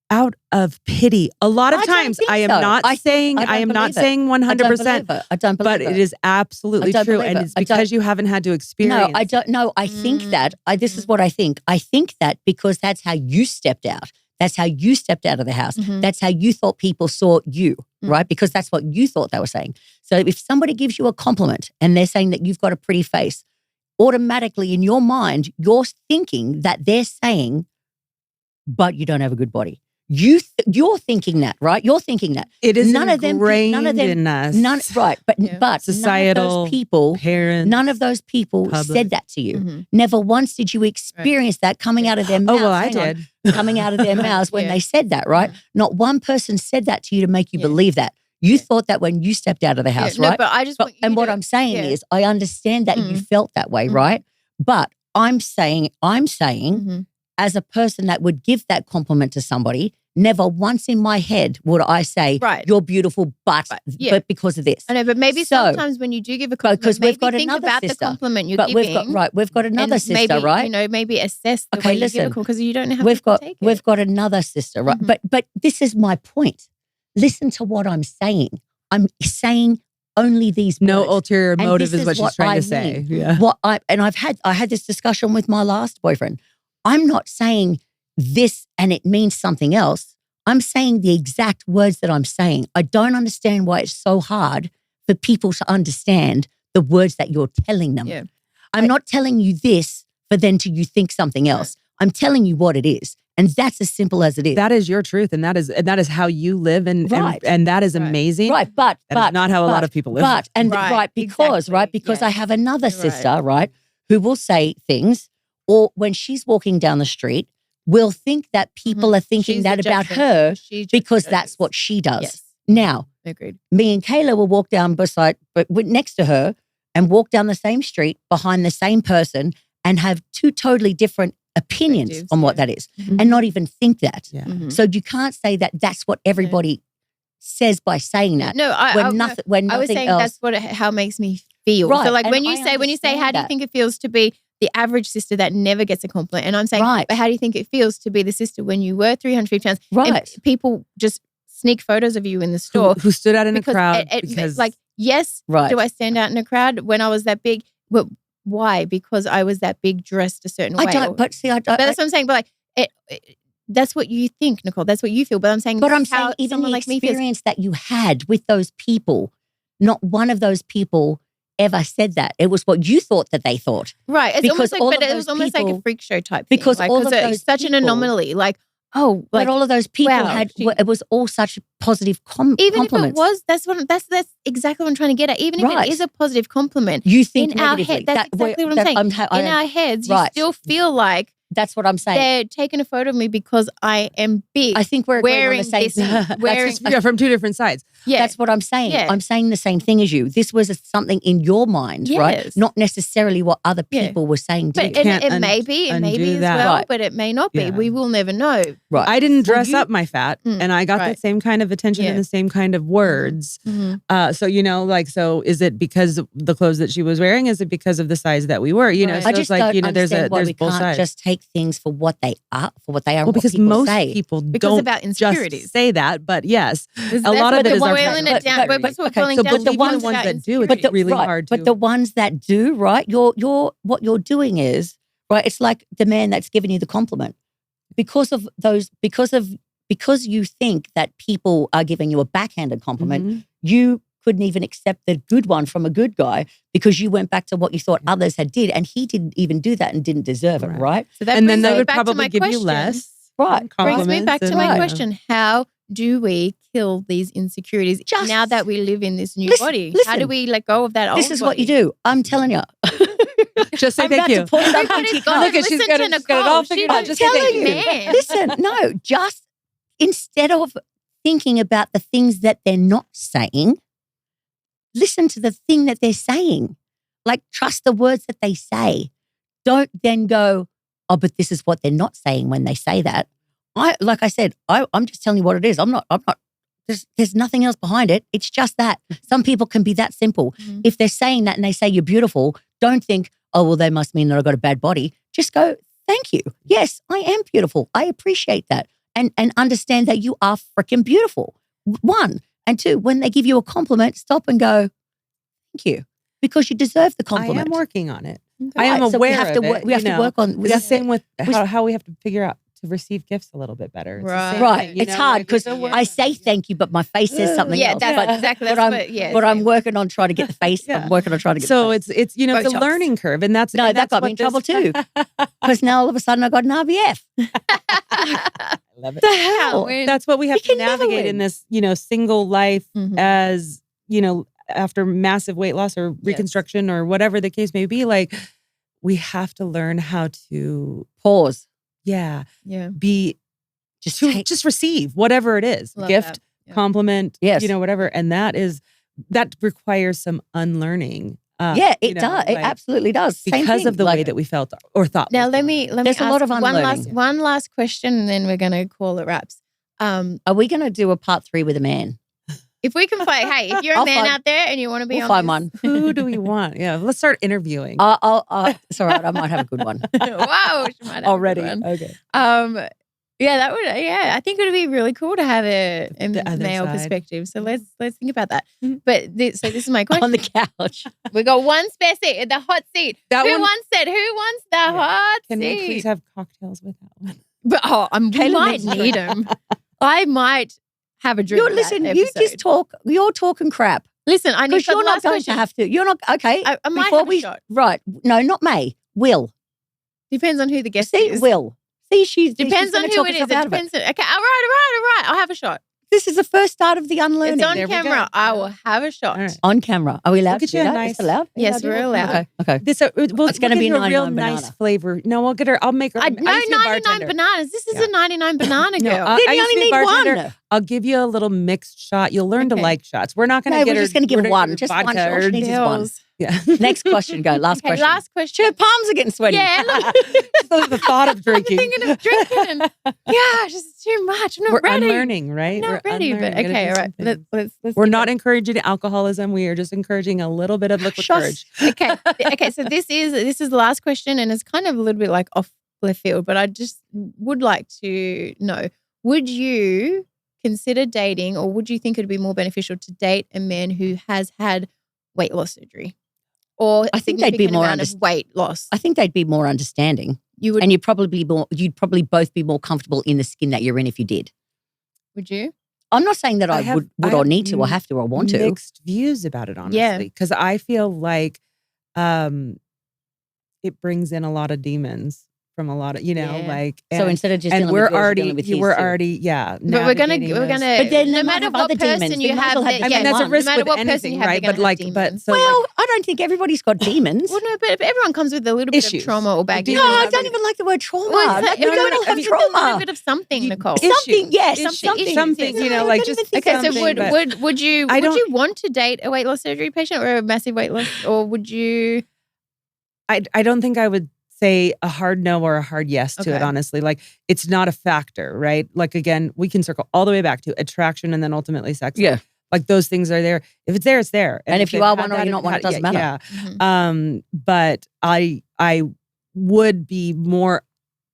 out of pity. A lot of times, I am not saying 100%, I don't believe but it is absolutely true, and it's because you haven't had to experience. No, I don't know. I think that this is what I think. I think that because that's how you stepped out. That's how you stepped out of the house. That's how you thought people saw you, right? Because that's what you thought they were saying. So if somebody gives you a compliment and they're saying that you've got a pretty face, automatically in your mind, you're thinking that they're saying, but you don't have a good body. You're thinking that, right? You're thinking that. It is ingrained in us. Right, but societal, none of those people, parents, none of those people said that to you. Never once did you experience that coming out of their mouths. Oh, well, I did. Coming out of their mouths when they said that, right? Not one person said that to you to make you believe that. You thought that when you stepped out of the house, right? No, but I just what I'm saying is, I understand that you felt that way, right? But I'm saying, as a person that would give that compliment to somebody, never once in my head would I say, you're beautiful, but because of this. I know, but maybe sometimes when you do give a compliment, because we've got think another about sister. the compliment you're giving. We've got another sister, maybe, right? Maybe assess the way you give a compliment because you don't know how to take it. We've got another sister, right? But this is my point. Listen to what I'm saying. I'm saying only these words. No ulterior motive is what she's trying to say. Yeah. I had this discussion with my last boyfriend. I'm not saying this and it means something else. I'm saying the exact words that I'm saying. I don't understand why it's so hard for people to understand the words that you're telling them. Yeah. I'm not telling you this for then you think something else. Right. I'm telling you what it is. And that's as simple as it is. That is your truth, and that is how you live, and that is amazing. Right, but that's not how a lot of people live. Because I have another sister, right, who will say things, or when she's walking down the street, will think that people are thinking that about her because that's what she does. Yes. Now, agreed. Me and Kayla will walk down next to her and walk down the same street behind the same person and have two totally different opinions on what that is and not even think that. Yeah. So you can't say that that's what everybody says by saying that. No, I was saying else, that's how it makes me feel. Right. So like when you say, how do you think it feels to be the average sister that never gets a compliment? And I'm saying, but how do you think it feels to be the sister when you were 350 pounds? Right. And people just sneak photos of you in the store. Who stood out in a crowd. Because do I stand out in a crowd when I was that big? But why? Because I was that big, dressed a certain way. I don't. But that's what I'm saying. But like, that's what you think, Nicole. That's what you feel. But I'm saying, even the experience that you had with those people, not one of those people ever said that. It was what you thought that they thought. Right. It was almost like a freak show type thing. Because all of those it's such an anomaly. Like, but all of those people it was all such positive compliments. Even if it was, that's exactly what I'm trying to get at. Even if it is a positive compliment, you think in our head, that's exactly what I'm saying. In our heads, you still feel like That's what I'm saying. They're taking a photo of me because I am big. I think we're agreeing on wearing the same this, thing. wearing, from two different sides. yeah, That's what I'm saying. Yeah. I'm saying the same thing as you. This was something in your mind, right? Yes. Not necessarily what other Yeah. people were saying to but you. it may be as that. well, Right. but it may not be. Yeah. We will never know. Right. I didn't dress you- up my fat, Mm, and I got right. the same kind of attention Yeah. and the same kind of words. Mhm. So so is it because of the clothes that she was wearing? Is it because of the size that we were? You know, Right. so I it's just like don't there's understand why there's we both can't sides. just take things for what they are, Well, what because people most say. people Because don't about just insecurities. say that, but yes, That's a lot what of it we're is our boiling it but- down. but- But that's what we're boiling so down to. believe People the ones about that do, insecurities. it's really hard to. But the ones that do, right? What you're doing is right. It's like the man that's giving you the compliment because you think that people are giving you a backhanded compliment. Mhm. You couldn't even accept the good one from a good guy because you went back to what you thought others had did, and he didn't even do that and didn't deserve it, Right. right? So that And then brings they me would back to probably my give you question. less. Right. Brings me back to my Right. question. How do we kill these insecurities Just- now that we live in this new Listen, body? How listen. do we let go of that old This is what you body? do. I'm telling you. Just say I'm thank about you. to pull it up Everybody's into gone. Look at she's Listen got to it. She's got it Nicole. all figured out. She's Just a say telling thank you. you. man. Listen, no, just instead of thinking about the things that they're not saying, listen to the thing that they're saying. Like, trust the words that they say. Don't then go, oh, but this is what they're not saying when they say that. Like I said, I'm just telling you what it is. I'm not, there's nothing else behind it. It's just that. Some people can be that simple. Mhm. If they're saying that and they say you're beautiful, don't think, oh, well, they must mean that I've got a bad body. Just go, thank you. Yes, I am beautiful. I appreciate that. And understand that you are freaking beautiful. One. And two, when they give you a compliment, stop and go, thank you. Because you deserve the I compliment. am working on it. Okay. I am Right, so aware we have to of work, it. we have to work on. It's the same with how we have to figure out to receive gifts a little bit better. It's the Right. same Right. thing, you It's know, hard like, because it's a work I on say it. thank you, but my face says something Yeah, else. that's But, exactly. but I'm working on trying to get the face. Yeah. I'm working on trying to get So the face. it's it's Botox. a learning curve, and that's No, and that that's got me what in trouble this- too. Because now all of a sudden I got an IVF. I love it. The hell? win. That's what we have You to can never navigate in win. this, single life Mhm. as, after massive weight loss or reconstruction or whatever the case may be. Like, we have to learn how to, Pause. Yeah. be Just to take. just receive whatever it is, Love gift, that. Yeah. compliment, Yes. whatever, and that requires some unlearning. Yeah, it does. It like, absolutely does. Same because thing. of the way that we felt or thought. Now was let going me on. There's a ask lot of one unlearning. last question, and then we're going to call it wraps. Are we going to do a part 3 with a man? If we can find, hey, if you're a I'll man find- out there and you want to be We'll on find this- one. Who do we want? Yeah, let's start interviewing It's all right. I might have a good one. Wow, she might have a good already. one. Okay. Yeah, that would. Yeah, I think it would be really cool to have a The other male side. perspective. So let's think about that. Mhm. But so this is my question. On the couch. We got one spare seat, the hot seat. That Who one- wants it? Who wants the hot Can seat? we please have cocktails with that one? But we Kayla might needs a need them. I might have a drink. You that listen, you just episode. talk. You're talking crap. Listen. I need Because the you're not last going question. to have to. You're not. Okay. I might Before have we a shot. Right. No, not May. Will. Depends on who the guest See, is. Will. See, she's Depends she's on gonna who talk it is. herself It out of depends. Okay. All right. I'll have a shot. This is the first start of the unlearning. It's on There we go. camera. I will have a shot. All right. On camera. Are we allowed Look to at do you, that? nice- Is it allowed? Yes, we're allowed. Okay. Okay. This It's gonna be a real 99 nice banana. flavor. No, we'll get her. I'll make her. No, I used to be a 99 bartender. bananas. This is Yeah. a 99 banana No, girl. I Then you used to only be a need bartender. one. I'll give you a little mixed shot. You'll learn to Okay. like shots. We're not going to No, get we're her. just gonna give we're her gonna one. give Just her one vodka shot. She or- needs just one. Girls. Yeah. Next question. Go. Last Okay, question. last question. Her palms are getting sweaty. Yeah, look. So the thought of drinking. Thinking of drinking. Gosh, it's too much. I'm not We're ready. unlearning, right? I'm not We're ready, but unlearning. Gotta okay, do all some right. things. Let's We're get not back. encouraging alcoholism. We are just encouraging a little bit of liquid Shush. courage. Okay. So this is the last question, and it's kind of a little bit like off left field, but I just would like to know: would you consider dating, or would you think it'd be more beneficial to date a man who has had weight loss surgery, or a I think they'd be significant more amount of weight loss? I think they'd be more understanding. You would? And you'd probably both be more comfortable in the skin that you're in if you did. Would you? I'm not saying that I have- would I or have need to or have to or want to. Mixed views about it, honestly. Yeah. Because I feel like it brings in a lot of demons from a lot of, like. So instead of just and dealing we're with yours, you're already, dealing with his we're too. already, But we're gonna. But then no they might matter have what other person demons. you They might as have, well have the I mean, same that's a one. risk no matter with what person anything, you have, right? they're But gonna have like, but demons. so Well, I don't think everybody's got demons. Well, no, but everyone comes with a little bit Issues. of trauma or baggage. Demons No, I have don't even like the word trauma. Well, Like, we no, don't all have comes with a little trauma. bit of something, Nicole. Something, yes, Something, something, yes. No, I like don't just even think Okay, so something, would you want to date a weight loss surgery patient or a massive weight loss, or would you? I don't think I would say a hard no or a hard yes to it, Okay. honestly. Like, it's not a factor, right? Like, again, we can circle all the way back to attraction and then ultimately sex. Yeah. Like, those things are there. If it's there, it's there. And if you they've are had one or that, you're if not you've one, had- it doesn't yeah, matter. Yeah. But I would be more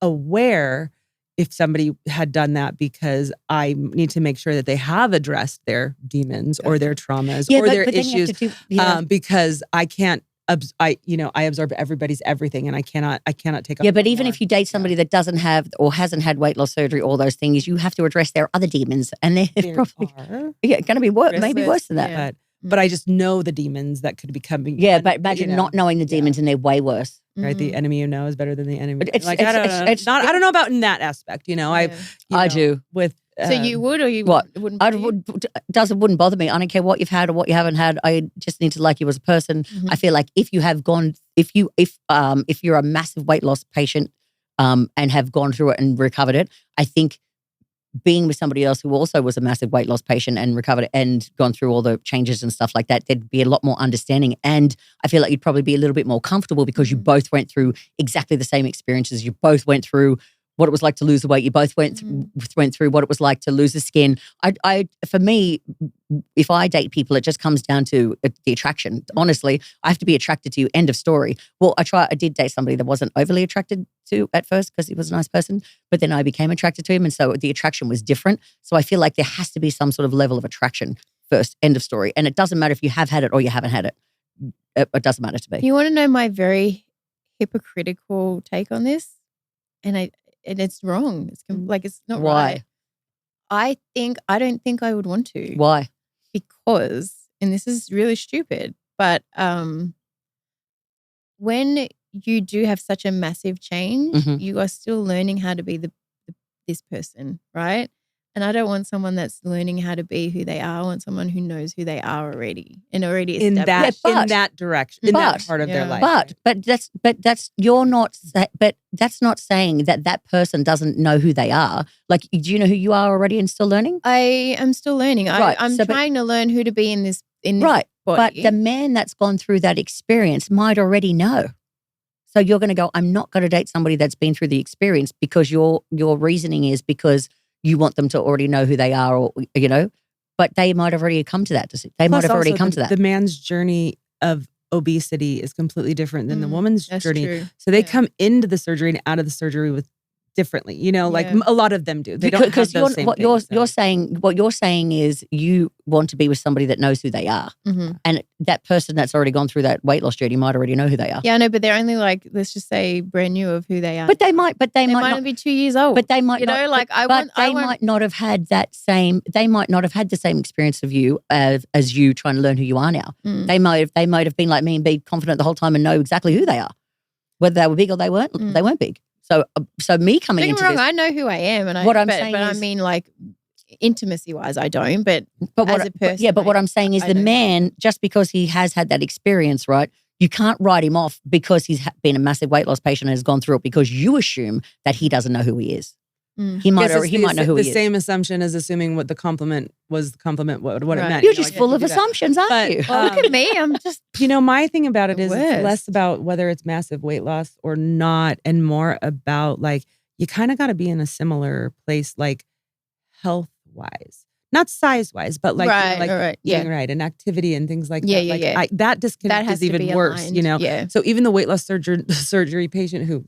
aware if somebody had done that, because I need to make sure that they have addressed their demons or their traumas or their then you have issues, to do, because I can't. I absorb everybody's everything, and I cannot take up. Yeah, but even more. if you date somebody that doesn't have or hasn't had weight loss surgery, all those things, you have to address their other demons, and they're There probably are, going to be worse, Worse, maybe worse than that. yeah. but I just know the demons that could be coming. Yeah, and, but imagine not knowing the demons, and they're way worse. Right, the enemy you know is better than the enemy. But Like, I don't know about in that aspect. Yeah. I do. with. So you would, or you What? wouldn't? Wouldn't bother me. I don't care what you've had or what you haven't had. I just need to like you as a person. Mhm. I feel like if you have gone, if you're a massive weight loss patient, and have gone through it and recovered it, I think being with somebody else who also was a massive weight loss patient and recovered it and gone through all the changes and stuff like that, there'd be a lot more understanding. And I feel like you'd probably be a little bit more comfortable because you both went through exactly the same experiences. You both went through what it was like to lose the weight. You both went through what it was like to lose the skin. For me, if I date people, it just comes down to the attraction. Honestly, I have to be attracted to you. End of story. Well, I did date somebody that wasn't overly attracted to at first because he was a nice person, but then I became attracted to him, and so the attraction was different. So I feel like there has to be some sort of level of attraction first. End of story. And it doesn't matter if you have had it or you haven't had it. It doesn't matter to me. You want to know my very hypocritical take on this? And it's wrong. It's it's not Why? right. I don't think I would want to. Why? Because, and this is really stupid, but when you do have such a massive change, Mhm. you are still learning how to be this person, right? And I don't want someone that's learning how to be who they are. I want someone who knows who they are already and already in established. that direction, in that part of their life. But that's not saying that person doesn't know who they are. Like, do you know who you are already and still learning? I am still learning. Right, I'm trying to learn who to be in this Right. But body. the man that's gone through that experience might already know. So you're going to go, I'm not going to date somebody that's been through the experience because your reasoning is because you want them to already know who they are, or but they might have already come to that. They might have already come to that. The man's journey of obesity is completely different than the woman's that's journey. true. So they Yeah. come into the surgery and out of the surgery with differently. Like Yeah. a lot of them do. They don't have those same what things, you're saying is you want to be with somebody that knows who they are, Mhm. and that person that's already gone through that weight loss journey might already know who they are. Yeah, I know, but they're only let's just say brand new of who they are. But they might they might not not be 2 years old. But they might You know, not, like, I but want- I they want- might not have had that same. They might not have had the same experience of you as you trying to learn who you are now. Mm. They might have been like me and be confident the whole time and know exactly who they are, whether they were big or they weren't. Mm. They weren't big. So me coming Don't get into me wrong, this, I know who I am, and What I'm but saying I is- mean, like, intimacy wise, I don't. But but as a person, but what I'm saying is I the know. man, just because he has had that experience, right? You can't write him off because he's been a massive weight loss patient and has gone through it because you assume that he doesn't know who he is. Mm. He might Guess it's know who the he is. same assument as assuming what the compliment was. The compliment what it Right. meant. You're You know, just like, full you of do that. assumptions, aren't But, you? Well, look at me. I'm just My thing about it The is it's worst. less about whether it's massive weight loss or not, and more about like you kind of got to be in a similar place, like health wise, not size wise, but like Right, right, eating yeah. right and activity and things like Yeah, that. yeah, Like yeah. that disconnect that has is to even be worse. aligned. Yeah. So even the weight loss surgery patient who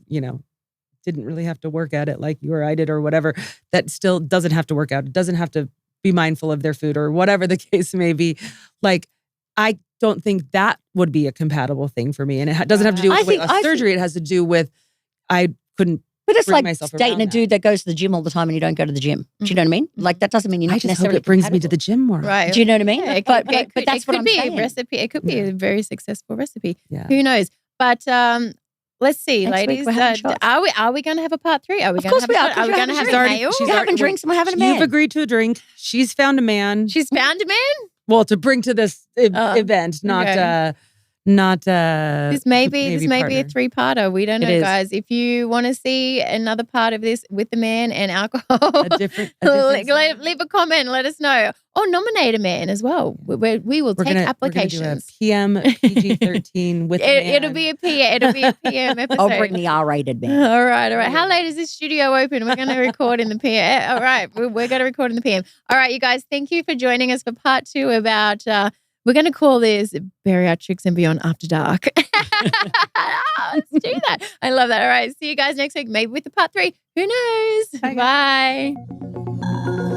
didn't really have to work at it like you or I did or whatever, that still doesn't have to work out. It doesn't have to be mindful of their food or whatever the case may be. Like, I don't think that would be a compatible thing for me. And it doesn't have to do with weight loss surgery. It has to do with I couldn't But it's bring like myself dating around a dude that goes to the gym all the time and you don't go to the gym. Do you know what I mean? Like, that doesn't mean you're I not just hope necessarily it brings me to compatible. the gym more. Right. Do you know what I mean? Yeah, it but could- that's it what could I'm be saying. a recipe. It could be Yeah. a very successful recipe. Who knows? But let's see, Next week ladies. we're having shots. Are we going to have a part 3? Are we Of going course to we have are, a shot? Are we going to have a nail? She's having drinks and we're having a man. You've agreed to a drink. She's found a man. She's found a man? Well, to bring to this event, not This may be a partner. 3-parter. We don't know, guys. If you want to see another part of this with the man and alcohol, leave a comment. Let us know. Or nominate a man as well. We will take applications. We're gonna do a PM PG-13 with It'll be a PM. It'll be a PM episode. I'll bring the R-rated man. All right. How late is this studio open? We're going to record in the PM. All right. We're going to record in the PM. All right, you guys. Thank you for joining us for part 2 about... we're going to call this Bariatrics and Beyond After Dark. Let's do that. I love that. All right. See you guys next week. Maybe with the part 3. Who knows? Bye. Bye.